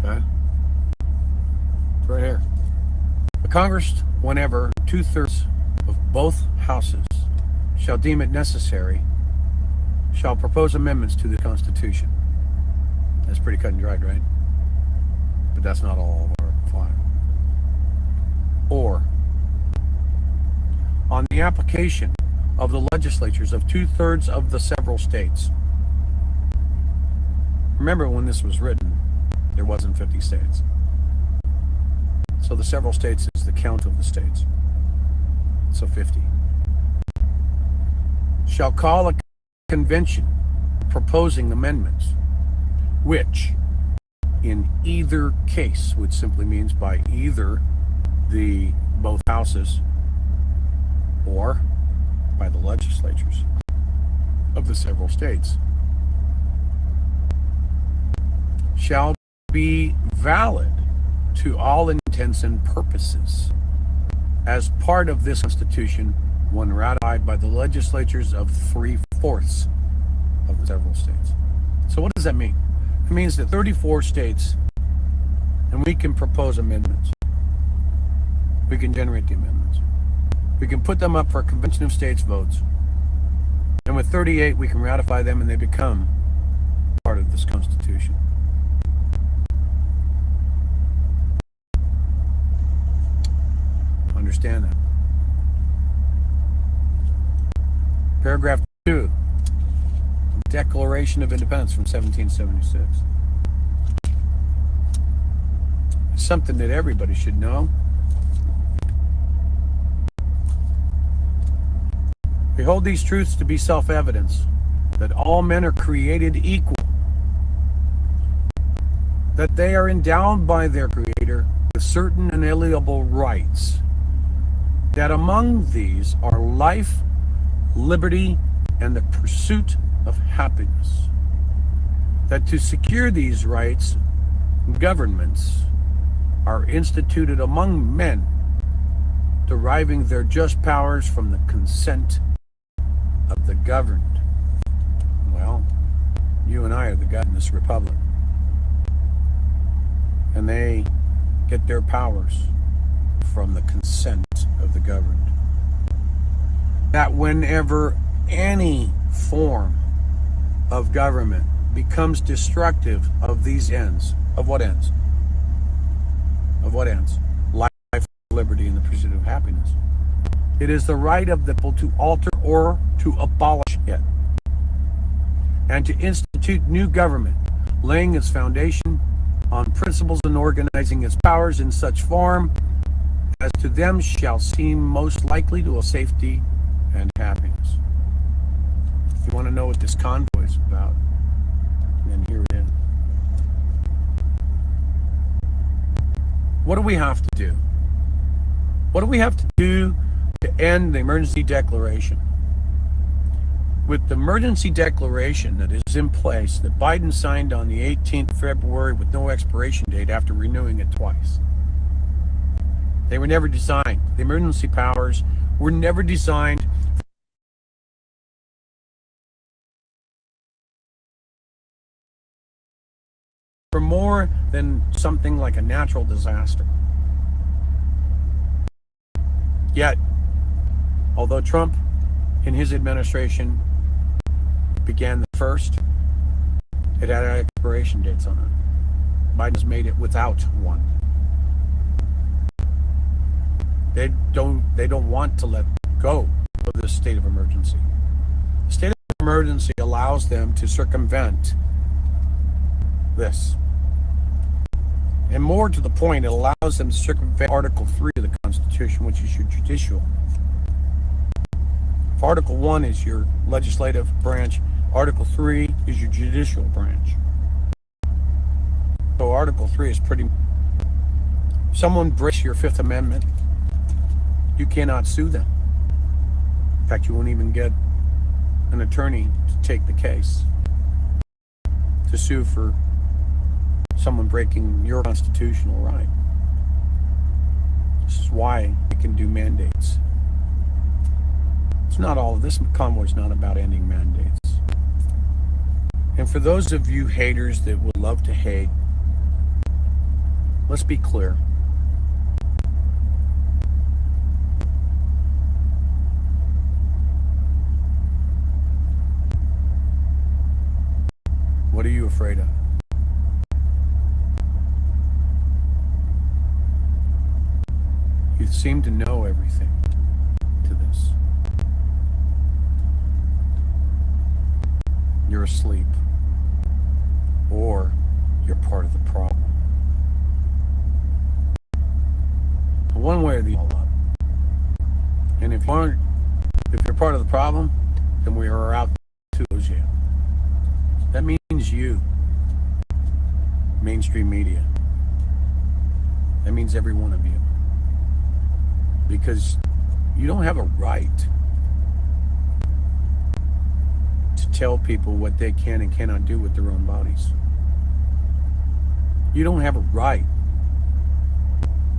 okay, it's right here. The Congress, whenever 2/3 of both houses shall deem it necessary, shall propose amendments to the Constitution. That's pretty cut and dried, right? But that's not all of Article 5. Or, on the application of the legislatures of 2/3 of the several states. Remember, when this was written, there wasn't 50 states. So the several states is the count of the states. So 50. Shall call a convention proposing amendments, which in either case, which simply means by either the both houses or by the legislatures of the several states, shall be valid to all intents and purposes as part of this Constitution when ratified by the legislatures of 3/4 of the several states. So what does that mean? It means that 34 states, and we can propose amendments. We can generate the amendments. We can put them up for a Convention of States votes. And with 38, we can ratify them and they become part of this Constitution. Understand that. Paragraph 2, Declaration of Independence from 1776. It's something that everybody should know. We hold these truths to be self-evidence, that all men are created equal, that they are endowed by their Creator with certain inalienable rights, that among these are life, liberty, and the pursuit of happiness, that to secure these rights, governments are instituted among men, deriving their just powers from the consent of the governed. Well, you and I are the God in this republic, and they get their powers from the consent of the governed. That whenever any form of government becomes destructive of these ends, of what ends? Of what ends? Life, liberty, and the pursuit of happiness. It is the right of the people to alter or to abolish it, and to institute new government, laying its foundation on principles and organizing its powers in such form as to them shall seem most likely to a safety and happiness. If you want to know what this convoy is about, then here it is. What do we have to do? What do we have to do to end the emergency declaration? With the emergency declaration that is in place, that Biden signed on the 18th of February with no expiration date after renewing it twice. They were never designed. The emergency powers were never designed for more than something like a natural disaster. Yet, although Trump in his administration began the first, it had expiration dates on it. Biden's made it without one. They don't want to let go of this state of emergency. The state of emergency allows them to circumvent this. And more to the point, it allows them to circumvent Article 3 of the Constitution, which is your judicial. If Article 1 is your legislative branch, Article 3 is your judicial branch. So Article 3 is pretty... If someone breaks your Fifth Amendment, you cannot sue them. In fact, you won't even get an attorney to take the case to sue for someone breaking your constitutional right. This is why they can do mandates. It's not all of this. Convoy is not about ending mandates. And for those of you haters that would love to hate, let's be clear. What are you afraid of? You seem to know everything to this. You're asleep. Or you're part of the problem. One way or the other. And if you're part of the problem, then we are out to lose you. That means you, mainstream media. That means every one of you. Because you don't have a right to tell people what they can and cannot do with their own bodies. You don't have a right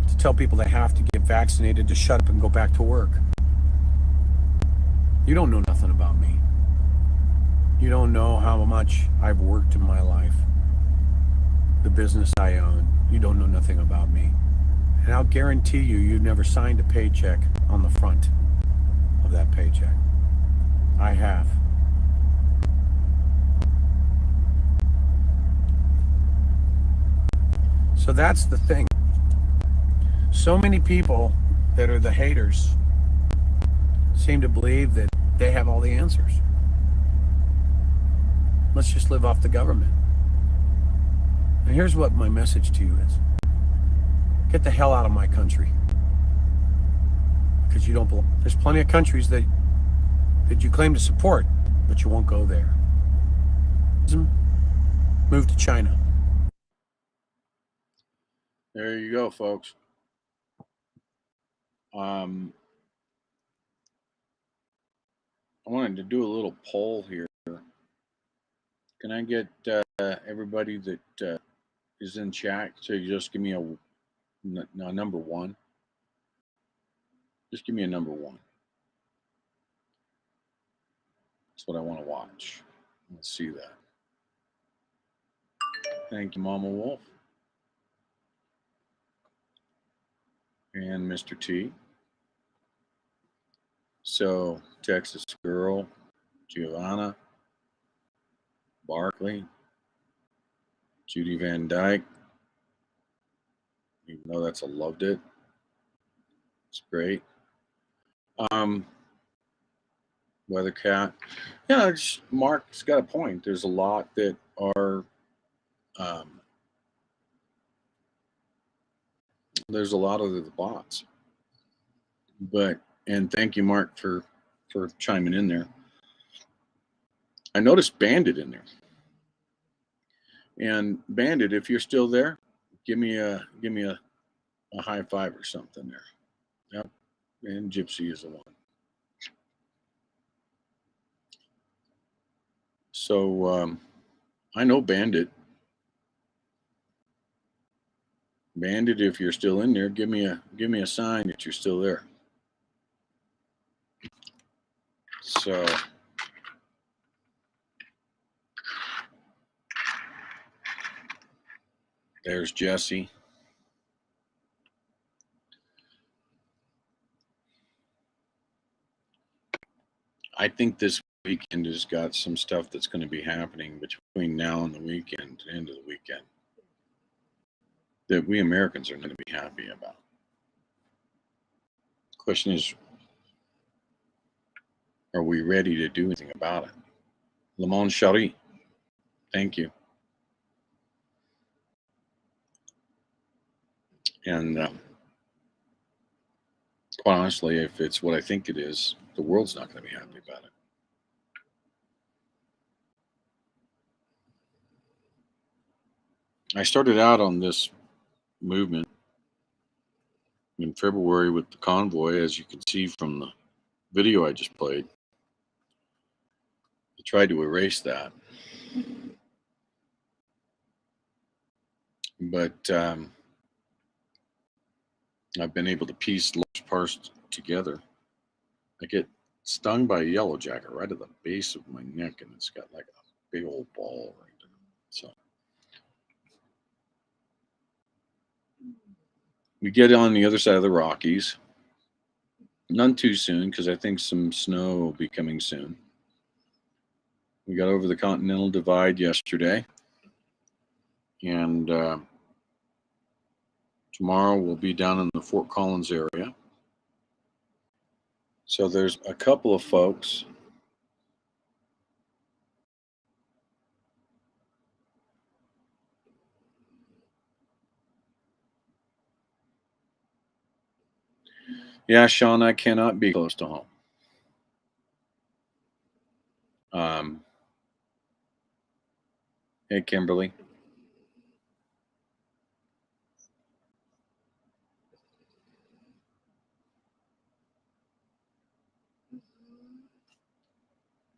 to tell people they have to get vaccinated to shut up and go back to work. You don't know nothing about me. You don't know how much I've worked in my life, the business I own. You don't know nothing about me. And I'll guarantee you, you've never signed a paycheck on the front of that paycheck. I have. So that's the thing. So many people that are the haters seem to believe that they have all the answers. Let's just live off the government. And here's what my message to you is. Get the hell out of my country. Because you don't belong. There's plenty of countries that you claim to support, but you won't go there. Move to China. There you go, folks. I wanted to do a little poll here. Can I get everybody that is in chat to just give me a number one? Just give me a number one. That's what I want to watch. Let's see that. Thank you, Mama Wolf. And Mr. T. So, Texas Girl, Giovanna, Barkley, Judy Van Dyke, even though that's a loved it. It's great. Weathercat. Yeah, Mark's got a point. There's a lot that are there's a lot of the bots. And thank you, Mark, for chiming in there. I noticed Bandit in there. And Bandit, if you're still there, give me a a high five or something there. Yep, and Gypsy is the one. So I know Bandit. Bandit, if you're still in there, give me a sign that you're still there. So there's Jesse. I think this weekend has got some stuff that's going to be happening between now and the weekend, end of the weekend, that we Americans are going to be happy about. Question is, are we ready to do anything about it? Le Monde Cherie, thank you. And quite honestly, if it's what I think it is, the world's not going to be happy about it. I started out on this movement in February with the convoy, as you can see from the video I just played. I tried to erase that. But I've been able to piece large parts together. I get stung by a yellow jacket right at the base of my neck, and it's got like a big old ball right there. So we get on the other side of the Rockies. None too soon, because I think some snow will be coming soon. We got over the Continental Divide yesterday, and tomorrow we'll be down in the Fort Collins area. So there's a couple of folks Yeah, Sean, I cannot be close to home. Hey, Kimberly.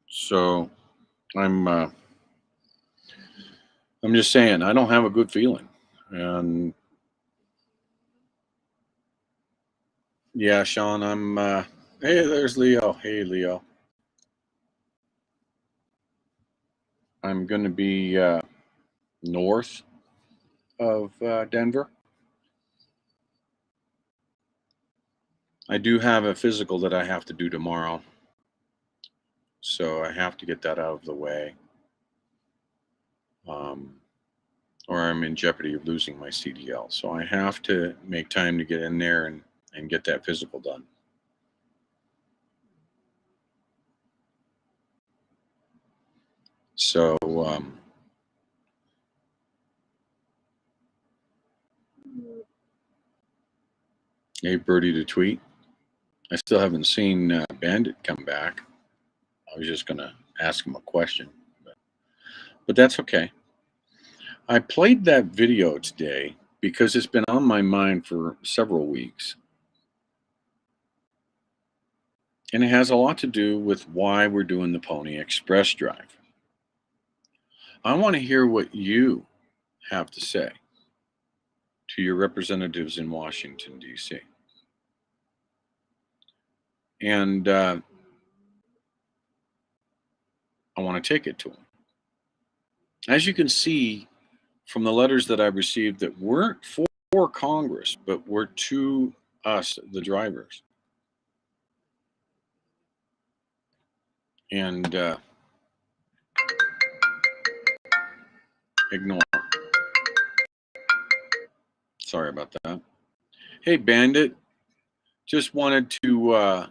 So I'm just saying I don't have a good feeling. And yeah, Sean, hey, there's Leo. Hey, Leo. I'm going to be north of Denver. I do have a physical that I have to do tomorrow, so I have to get that out of the way, or I'm in jeopardy of losing my CDL. So I have to make time to get in there and get that physical done. So hey, Birdie to tweet. I still haven't seen Bandit come back. I was just going to ask him a question, but that's okay. I played that video today because it's been on my mind for several weeks. And it has a lot to do with why we're doing the Pony Express drive. I want to hear what you have to say to your representatives in Washington, D.C. And I want to take it to them. As you can see from the letters that I've received that weren't for Congress, but were to us, the drivers. And ignore. Sorry about that. Hey, Bandit. Just wanted to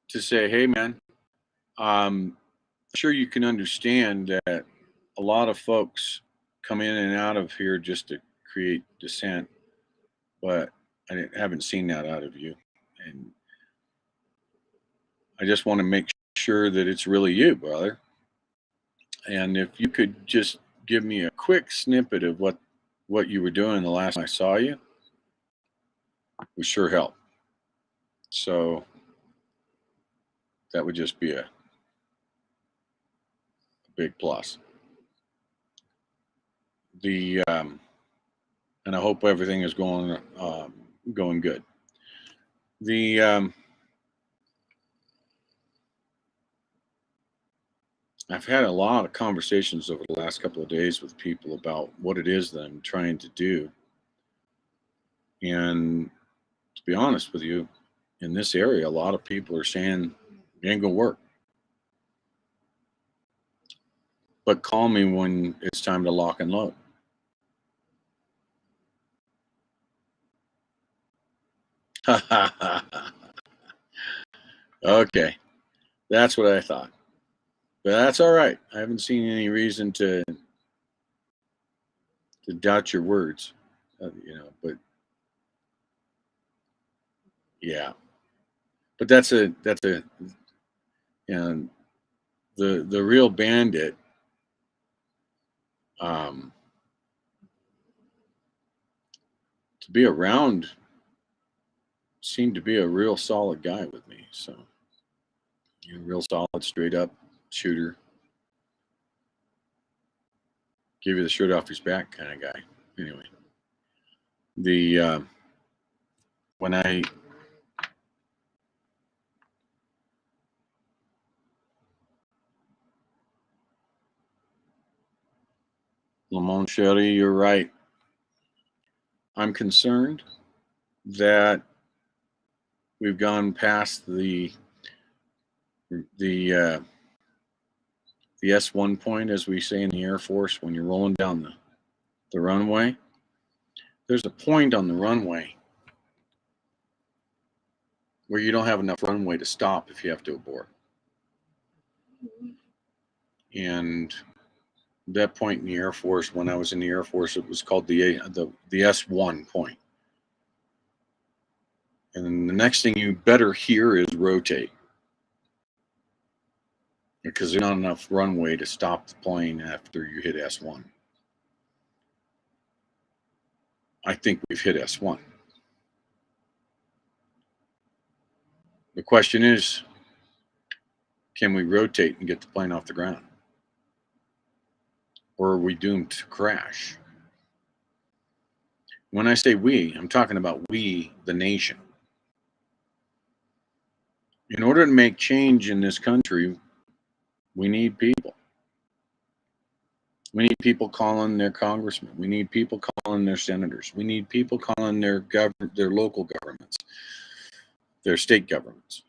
say, hey, man. I'm sure you can understand that a lot of folks come in and out of here just to create dissent, but I haven't seen that out of you. And I just want to make sure that it's really you, brother. And if you could just give me a quick snippet of what you were doing the last time I saw you, would sure help. So that would just be a big plus. And I hope everything is going good. I've had a lot of conversations over the last couple of days with people about what it is that I'm trying to do. And to be honest with you, in this area, a lot of people are saying it ain't gonna work. But call me when it's time to lock and load. Okay, that's what I thought. But that's all right. I haven't seen any reason to doubt your words, But yeah, but that's a and the real bandit. To be around seemed to be a real solid guy with me. So, real solid, straight up shooter. Give you the shirt off his back kind of guy. Anyway, when I Lamont Sherry, you're right. I'm concerned that we've gone past the S1 point, as we say in the Air Force, when you're rolling down the runway. There's a point on the runway where you don't have enough runway to stop if you have to abort. And that point in the Air Force, when I was in the Air Force, it was called the S1 point. And the next thing you better hear is rotate, because there's not enough runway to stop the plane after you hit S1. I think we've hit S1. The question is, can we rotate and get the plane off the ground? Or are we doomed to crash? When I say we, I'm talking about we, the nation. In order to make change in this country, we need people. We need people calling their congressmen. We need people calling their senators. We need people calling their local governments, their state governments,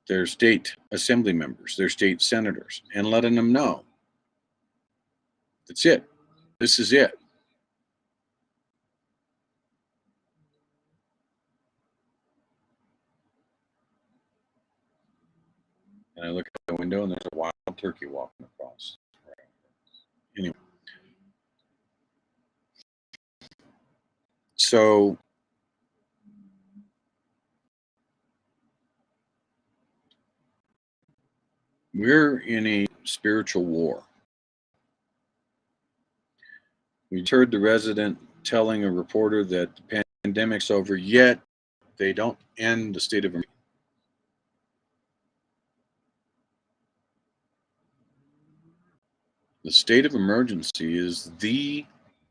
their state assembly members, their state senators, and letting them know, that's it. This is it. And I look out the window and there's a wild turkey walking across. Anyway. So we're in a spiritual war. We heard the resident telling a reporter that the pandemic's over, yet they don't end the state of emergency. The state of emergency is the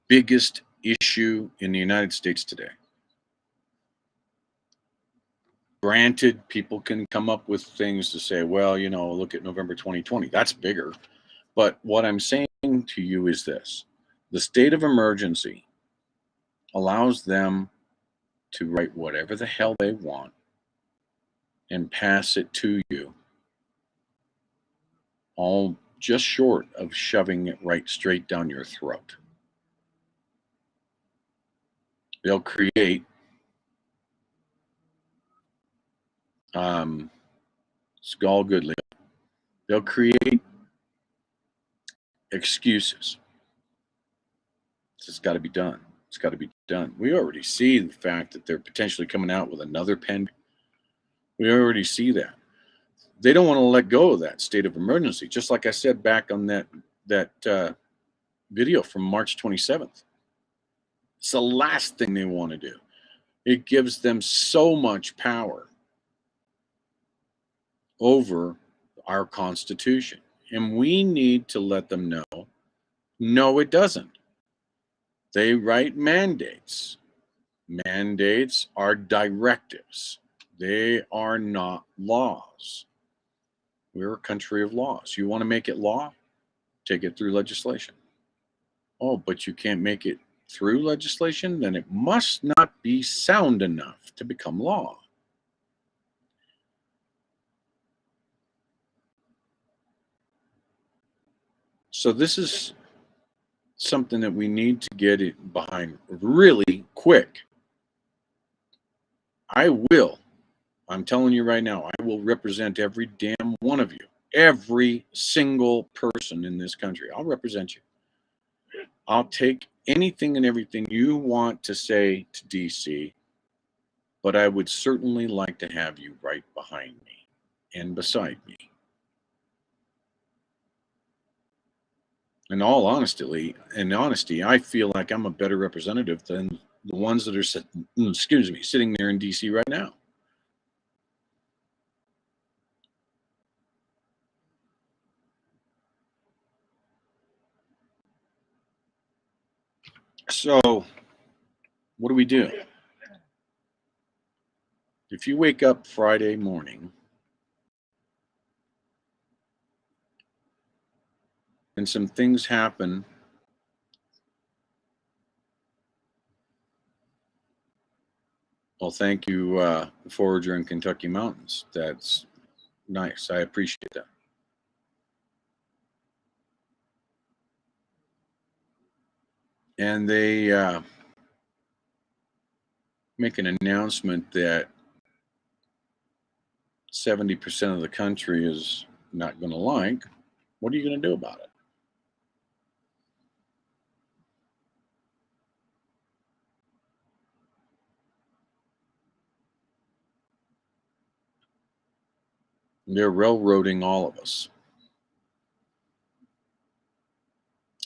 biggest issue in the United States today. Granted, people can come up with things to say, well, look at November 2020. That's bigger. But what I'm saying to you is this. The state of emergency allows them to write whatever the hell they want and pass it to you, all just short of shoving it right straight down your throat. They'll create Skull Goodley. They'll create excuses. It's got to be done. It's got to be done. We already see the fact that they're potentially coming out with another pandemic. We already see that. They don't want to let go of that state of emergency. Just like I said back on that video from March 27th. It's the last thing they want to do. It gives them so much power over our Constitution. And we need to let them know, no, it doesn't. They write mandates. Mandates are directives. They are not laws. We're a country of laws. You want to make it law? Take it through legislation. Oh, but you can't make it through legislation? Then it must not be sound enough to become law. So this is something that we need to get it behind really quick. I'm telling you right now, I will represent every damn one of you. Every single person in this country. I'll represent you. I'll take anything and everything you want to say to DC, but I would certainly like to have you right behind me and beside me. In all honesty, I feel like I'm a better representative than the ones that are sitting there in DC right now. So, what do we do? If you wake up Friday morning and some things happen, well, thank you, Forager in Kentucky Mountains. That's nice. I appreciate that. And they make an announcement that 70% of the country is not going to like. What are you going to do about it? They're railroading all of us.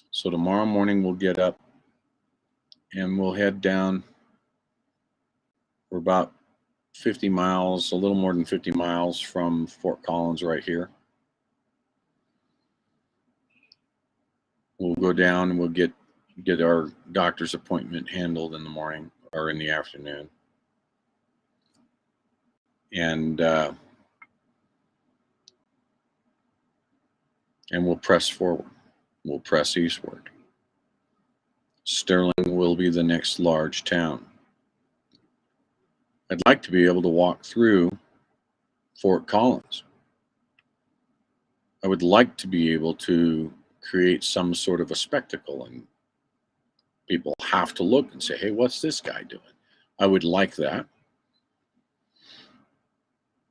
So tomorrow morning we'll get up and we'll head down. We're about 50 miles, a little more than 50 miles from Fort Collins right here. We'll go down and we'll get our doctor's appointment handled in the morning or in the afternoon. And we'll press forward. We'll press eastward. Sterling will be the next large town. I'd like to be able to walk through Fort Collins. I would like to be able to create some sort of a spectacle and people have to look and say, hey, what's this guy doing? I would like that.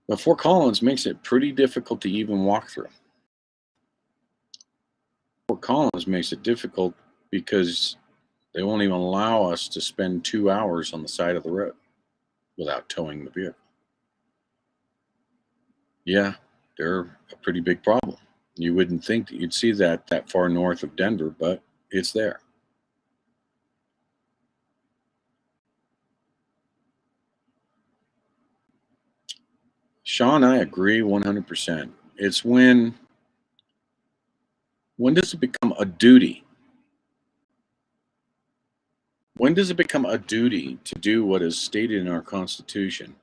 But Fort Collins makes it pretty difficult to even walk through. Fort Collins makes it difficult because they won't even allow us to spend 2 hours on the side of the road without towing the vehicle. Yeah, they're a pretty big problem. You wouldn't think that you'd see that far north of Denver, but it's there. Sean, I agree 100%. It's when does it become a duty? When does it become a duty to do what is stated in our Constitution,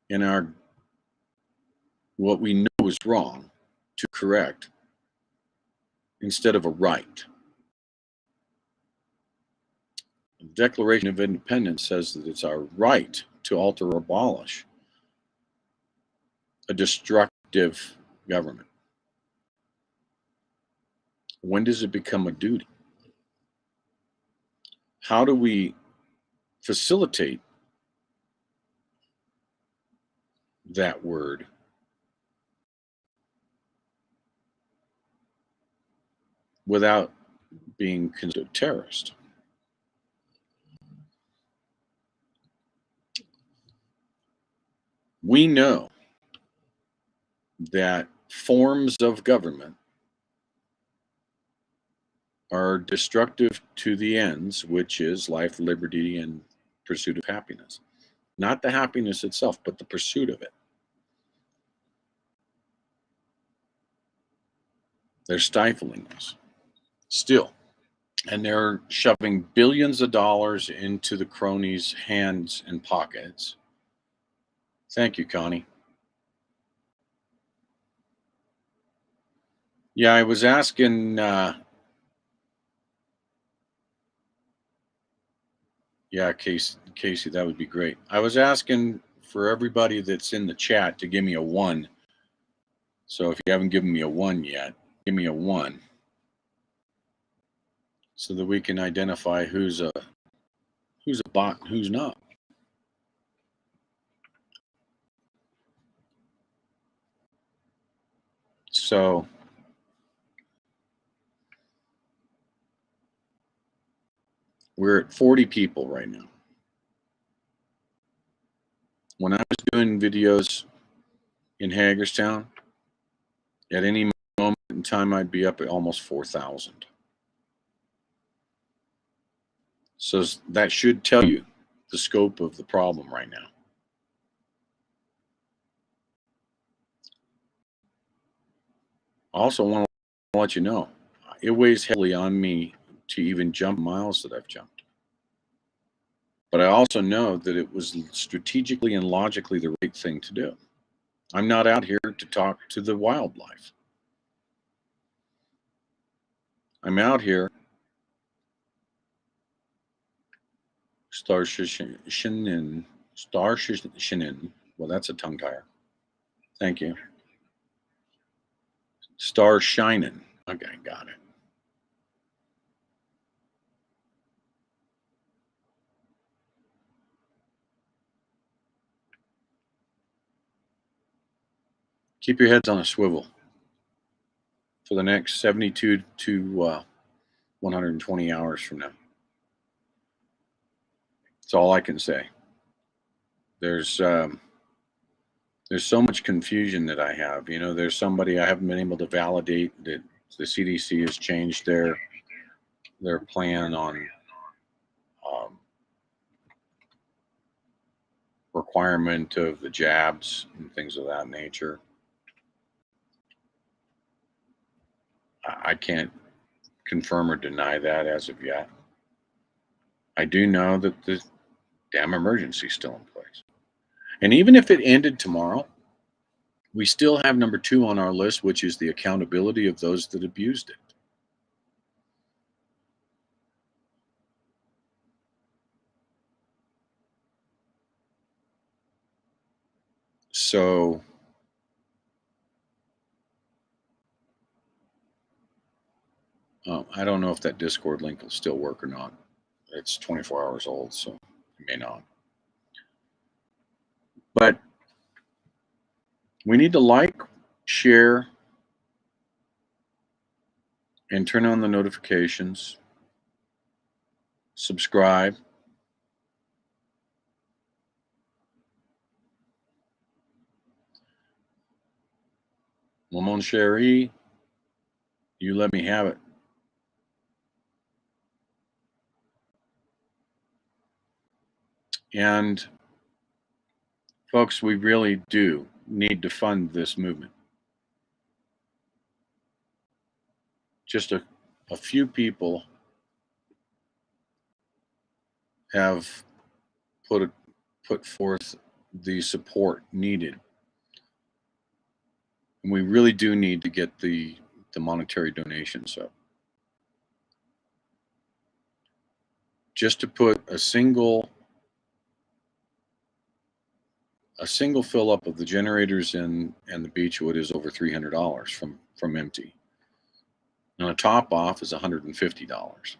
in our what we know is wrong, to correct, instead of a right? The Declaration of Independence says that it's our right to alter or abolish a destructive government. When does it become a duty? How do we facilitate that word without being considered a terrorist? We know that forms of government are destructive to the ends, which is life, liberty, and pursuit of happiness. Not the happiness itself, but the pursuit of it. They're stifling us still. And they're shoving billions of dollars into the cronies' hands and pockets. Thank you, Connie. Yeah, I was asking, yeah, Casey, that would be great. I was asking for everybody that's in the chat to give me a 1. So if you haven't given me a 1 yet, give me a 1 so that we can identify who's a bot and who's not. So we're at 40 people right now. When I was doing videos in Hagerstown, at any moment in time, I'd be up at almost 4,000. So that should tell you the scope of the problem right now. I also want to let you know, it weighs heavily on me to even jump miles that I've jumped. But I also know that it was strategically and logically the right thing to do. I'm not out here to talk to the wildlife. I'm out here Starshinin. Well, that's a tongue tire. Thank you. Star shining. Okay, got it. Keep your heads on a swivel for the next 72 to 120 hours from now. That's all I can say. There's so much confusion that I have. You know, there's somebody I haven't been able to validate that the CDC has changed their plan on requirement of the jabs and things of that nature. I can't confirm or deny that as of yet. I do know that the damn emergency is still in place. And even if it ended tomorrow, we still have number 2 on our list, which is the accountability of those that abused it. So I don't know if that Discord link will still work or not. It's 24 hours old, so it may not. But we need to like, share, and turn on the notifications. Subscribe. Mon chéri, you let me have it. And folks, we really do need to fund this movement. Just a few people have put forth the support needed. And we really do need to get the monetary donations up. Just to put a single fill up of the generators and the Beechwood is over $300 from empty. And a top off is $150.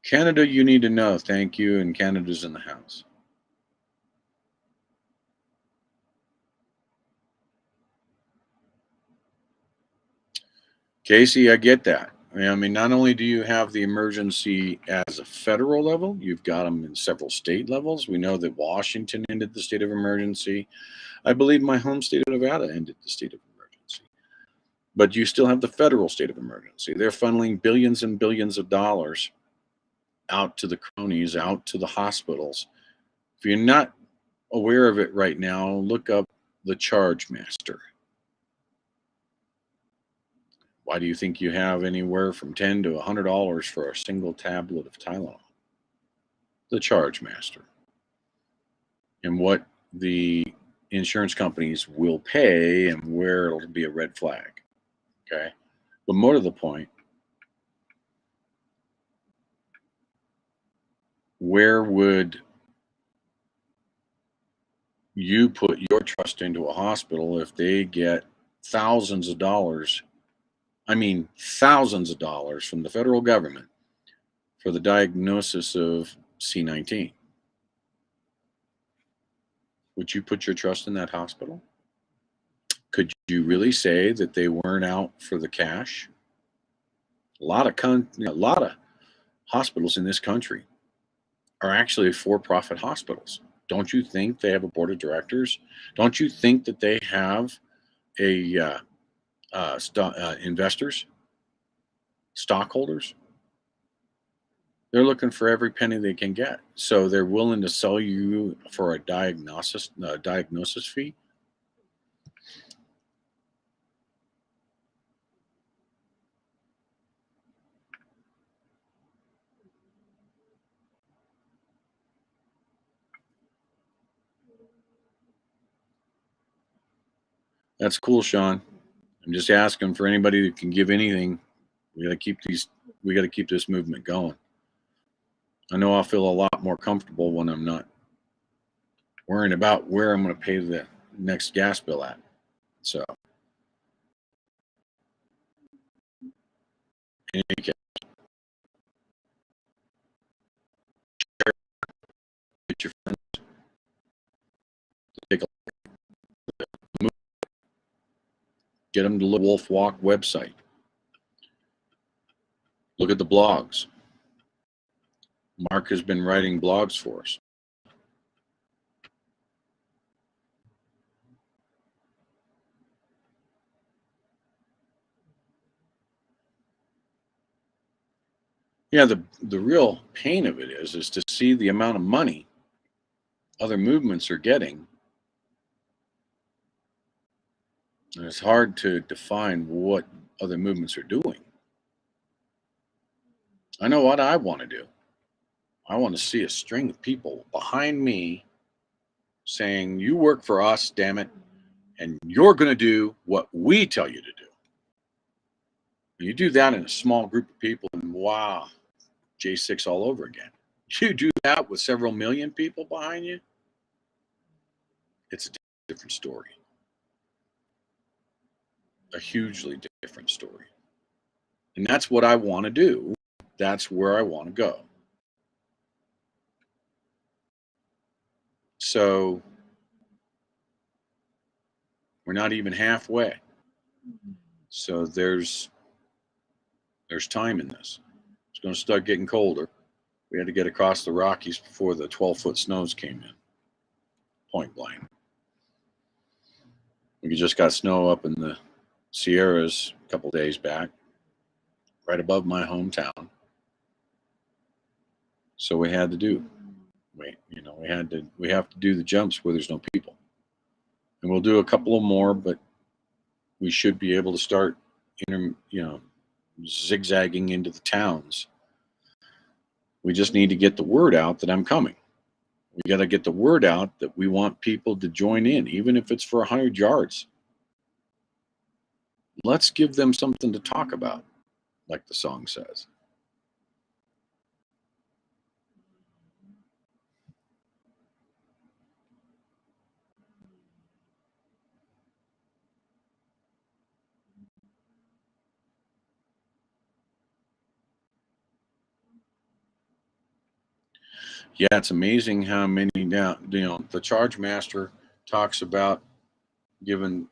Canada, you need to know. Thank you, and Canada's in the house. Casey, I get that. I mean, not only do you have the emergency as a federal level, you've got them in several state levels. We know that Washington ended the state of emergency. I believe my home state of Nevada ended the state of emergency. But you still have the federal state of emergency. They're funneling billions and billions of dollars out to the cronies, out to the hospitals. If you're not aware of it right now, look up the charge master. Why do you think you have anywhere from $10 to $100 for a single tablet of Tylenol? The charge master. And what the insurance companies will pay and where it'll be a red flag. Okay. But more to the point, where would you put your trust into a hospital if they get thousands of dollars? I mean, thousands of dollars from the federal government for the diagnosis of C19. Would you put your trust in that hospital? Could you really say that they weren't out for the cash? A lot of hospitals in this country are actually for-profit hospitals. Don't you think they have a board of directors? Don't you think that they have investors, stockholders? They're looking for every penny they can get, so they're willing to sell you for a diagnosis fee. That's cool, Sean. I'm just asking for anybody that can give anything. We got to keep this movement going. I know I'll feel a lot more comfortable when I'm not worrying about where I'm going to pay the next gas bill at. So, in any case, get your friends to take a look. Get them to the Wolf Walk website. Look at the blogs. Mark has been writing blogs for us. Yeah, the real pain of it is to see the amount of money other movements are getting. And it's hard to define what other movements are doing. I know what I want to do. I want to see a string of people behind me saying, you work for us, damn it, and you're going to do what we tell you to do. And you do that in a small group of people, and wow, J6 all over again. You do that with several million people behind you, it's a different story. A hugely different story. And that's what I want to do. That's where I want to go. So we're not even halfway. So there's time in this. It's going to start getting colder. We had to get across the Rockies before the 12-foot snows came in. Point blank. We just got snow up in the Sierras a couple days back, right above my hometown. So we had to do. We have to do the jumps where there's no people. And we'll do a couple of more, but we should be able to start zigzagging into the towns. We just need to get the word out that I'm coming. We got to get the word out that we want people to join in, even if it's for 100 yards. Let's give them something to talk about, like the song says. Yeah, it's amazing how many now, the charge master talks about giving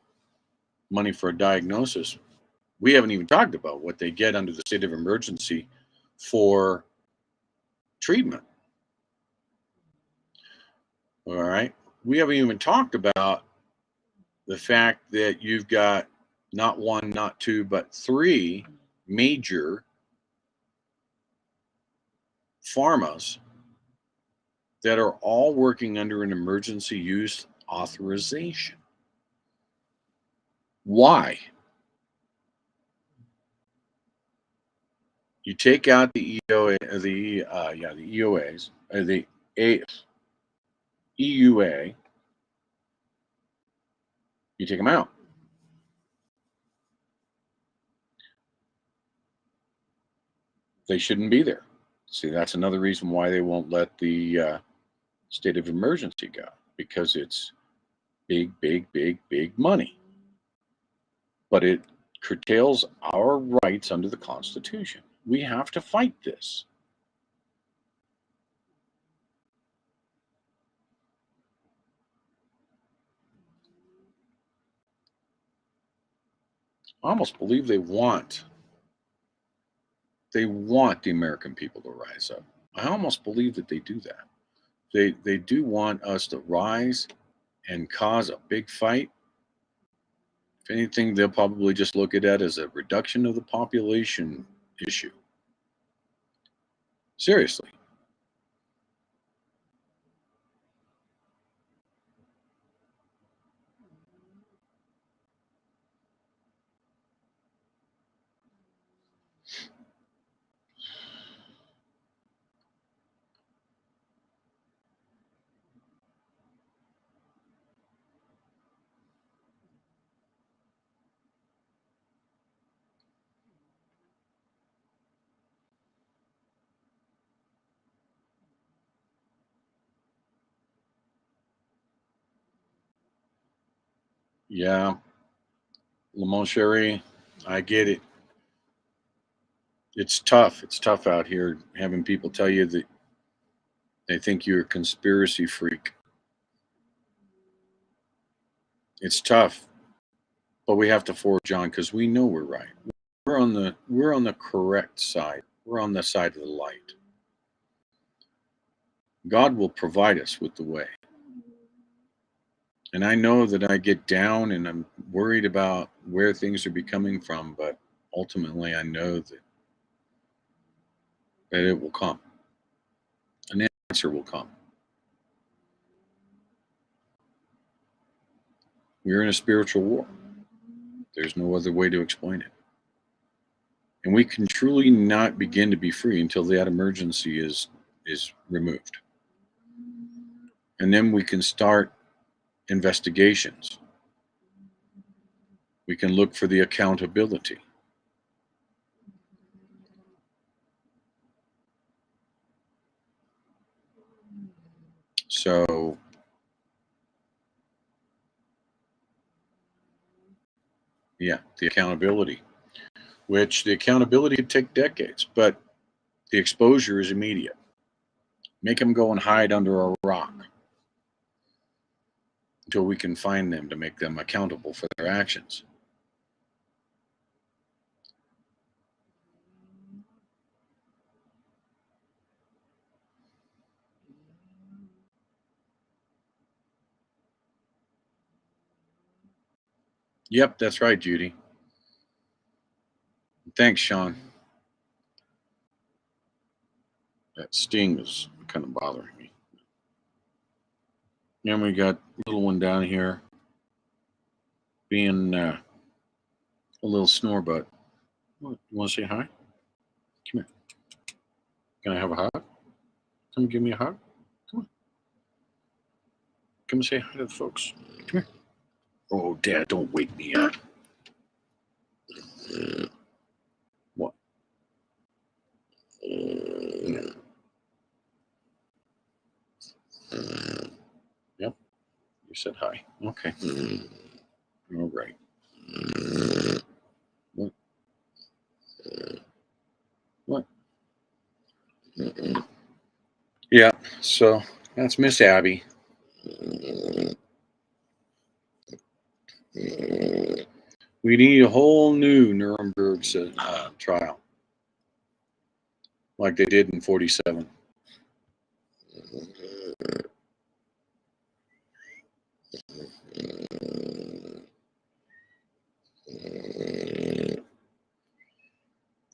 money for a diagnosis. We haven't even talked about what they get under the state of emergency for treatment. All right. We haven't even talked about the fact that you've got not one, not two, but three major pharmas that are all working under an emergency use authorization. Why? You take out the EOAs, the EUA. You take them out. They shouldn't be there. See, that's another reason why they won't let the state of emergency go, because it's big, big, big, big money. But it curtails our rights under the Constitution. We have to fight this. I almost believe they want the American people to rise up. I almost believe that they do that. They do want us to rise and cause a big fight. If anything, they'll probably just look at that as a reduction of the population issue. Seriously. Yeah, Lamont Sherry, I get it. It's tough. It's tough out here having people tell you that they think you're a conspiracy freak. It's tough, but we have to forge on because we know we're right. We're on the correct side. We're on the side of the light. God will provide us with the way. And I know that I get down and I'm worried about where things are coming from, but ultimately I know that it will come. An answer will come. We're in a spiritual war. There's no other way to explain it. And we can truly not begin to be free until that emergency is removed. And then we can start investigations. We can look for the accountability. So yeah, the accountability, which the accountability could take decades, but the exposure is immediate. Make them go and hide under a rock until we can find them to make them accountable for their actions. Yep, that's right, Judy. Thanks, Sean. That sting is kind of bothering me. Then we got little one down here being a little snore butt. You want to say hi? Come here. Can I have a hug? Come give me a hug. Come on. Come and say hi to the folks. Come here. Oh, Dad, don't wake me up. What? Yep. You said hi. Okay. All right. What? What? Yeah. So that's Miss Abby. We need a whole new Nuremberg trial, like they did in 47.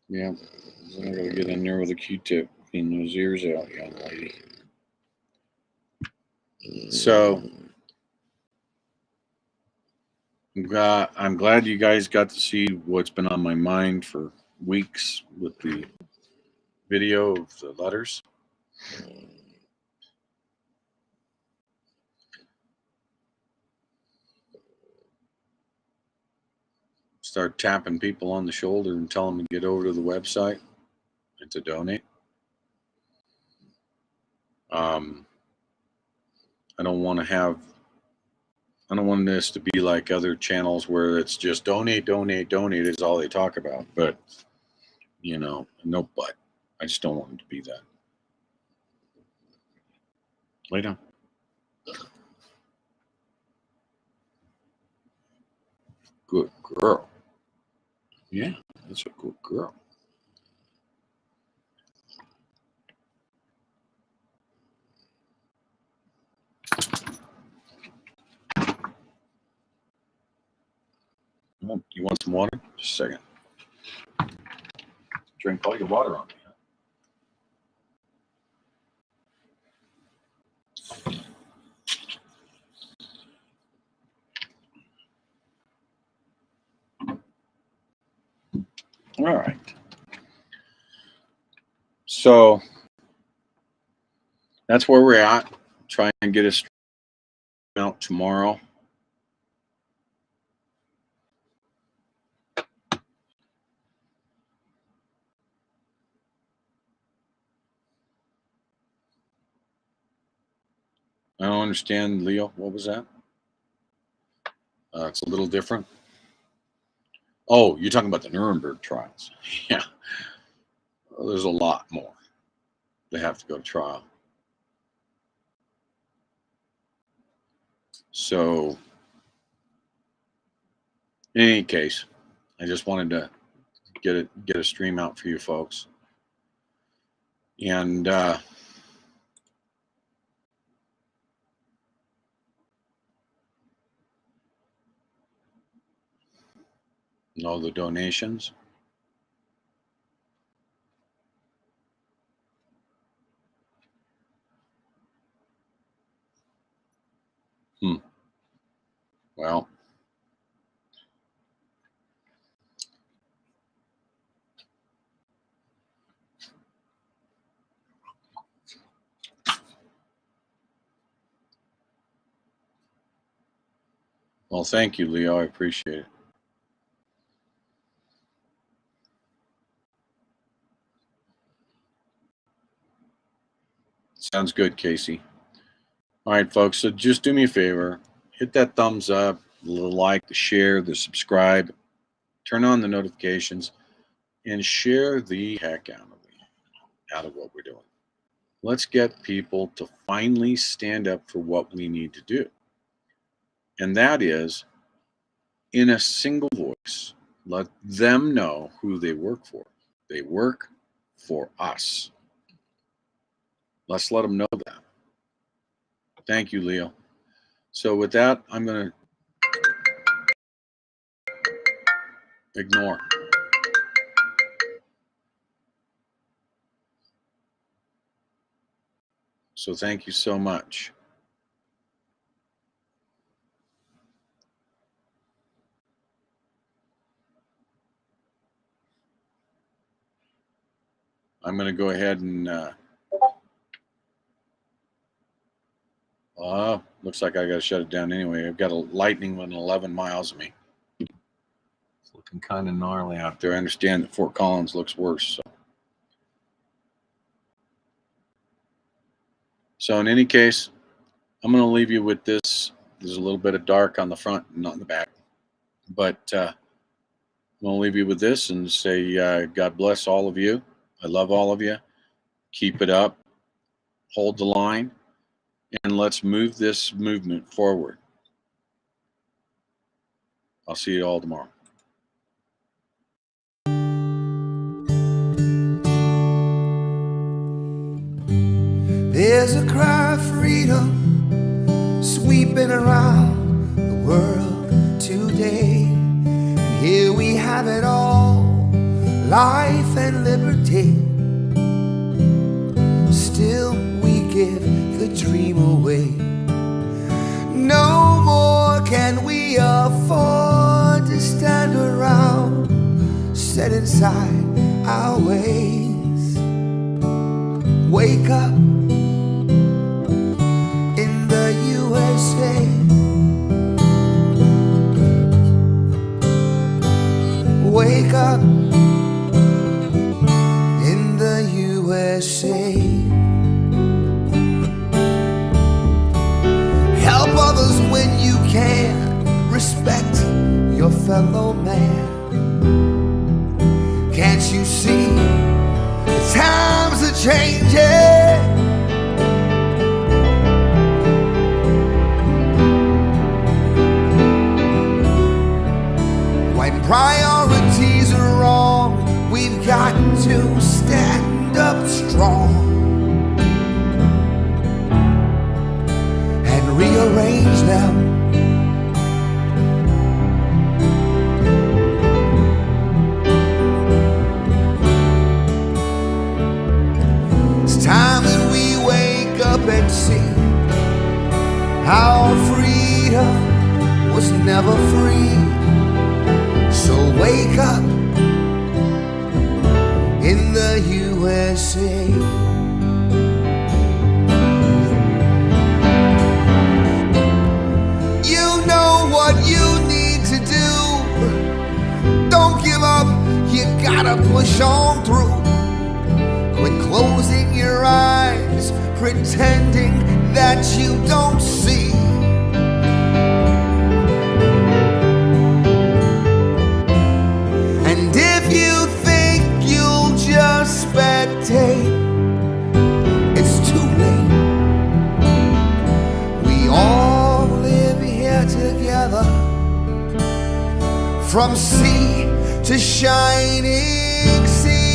Yeah, I gotta get in there with a Q-tip. Clean those ears out, young lady. So I'm glad you guys got to see what's been on my mind for weeks with the video of the letters. Start tapping people on the shoulder and tell them to get over to the website and to donate. I don't want this to be like other channels where it's just donate, donate, donate is all they talk about. But, no but. I just don't want it to be that. Lay down. Good girl. Yeah, that's a good girl. You want some water? Just a second. Drink all your water on me. All right. So that's where we're at. Try and get us out tomorrow. I don't understand, Leo. What was that? It's a little different. Oh, you're talking about the Nuremberg trials. Yeah. Well, there's a lot more. They have to go to trial. So, in any case, I just wanted to get a stream out for you folks. And all the donations. Well, thank you, Leo. I appreciate it. Sounds good, Casey. All right, folks. So just do me a favor. Hit that thumbs up, the like, the share, the subscribe. Turn on the notifications and share the heck out of what we're doing. Let's get people to finally stand up for what we need to do. And that is, in a single voice, let them know who they work for. They work for us. Let's let them know that. Thank you, Leo. So with that, I'm going to ignore. So thank you so much. I'm going to go ahead and looks like I got to shut it down anyway. I've got a lightning within 11 miles of me. It's looking kind of gnarly out there. I understand that Fort Collins looks worse. So in any case, I'm going to leave you with this. There's a little bit of dark on the front and not in the back. But I'm going to leave you with this and say God bless all of you. I love all of you. Keep it up. Hold the line. And let's move this movement forward. I'll see you all tomorrow. There's a cry of freedom sweeping around the world today. And here we have it all, life and liberty. give the dream away. No more can we afford to stand around, set inside our ways. Wake up in the USA. Wake up in the USA. Help others when you can. Respect your fellow man. Can't you see the times are changing? When priorities are wrong, we've got to stand up strong and rearrange them. It's time that we wake up and see our freedom was never free. So wake up in the USA. You know what you need to do. Don't give up, you gotta push on through. Quit closing your eyes, pretending that you don't see. And if you think you'll just spectate, it's too late. We all live here together, from sea to shining sea.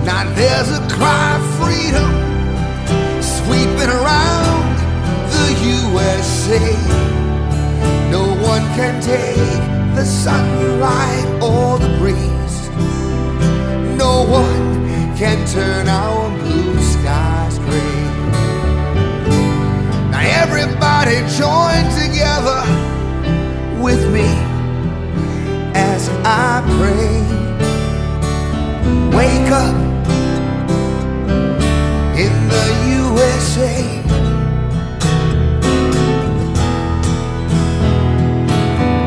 Now there's a cry of freedom sweeping around the USA. No one can take the sunlight or the breeze. No one can turn our blue skies gray. Now everybody join together with me as I pray. Wake up in the USA.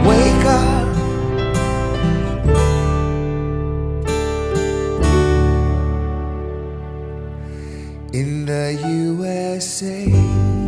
Wake up in the USA.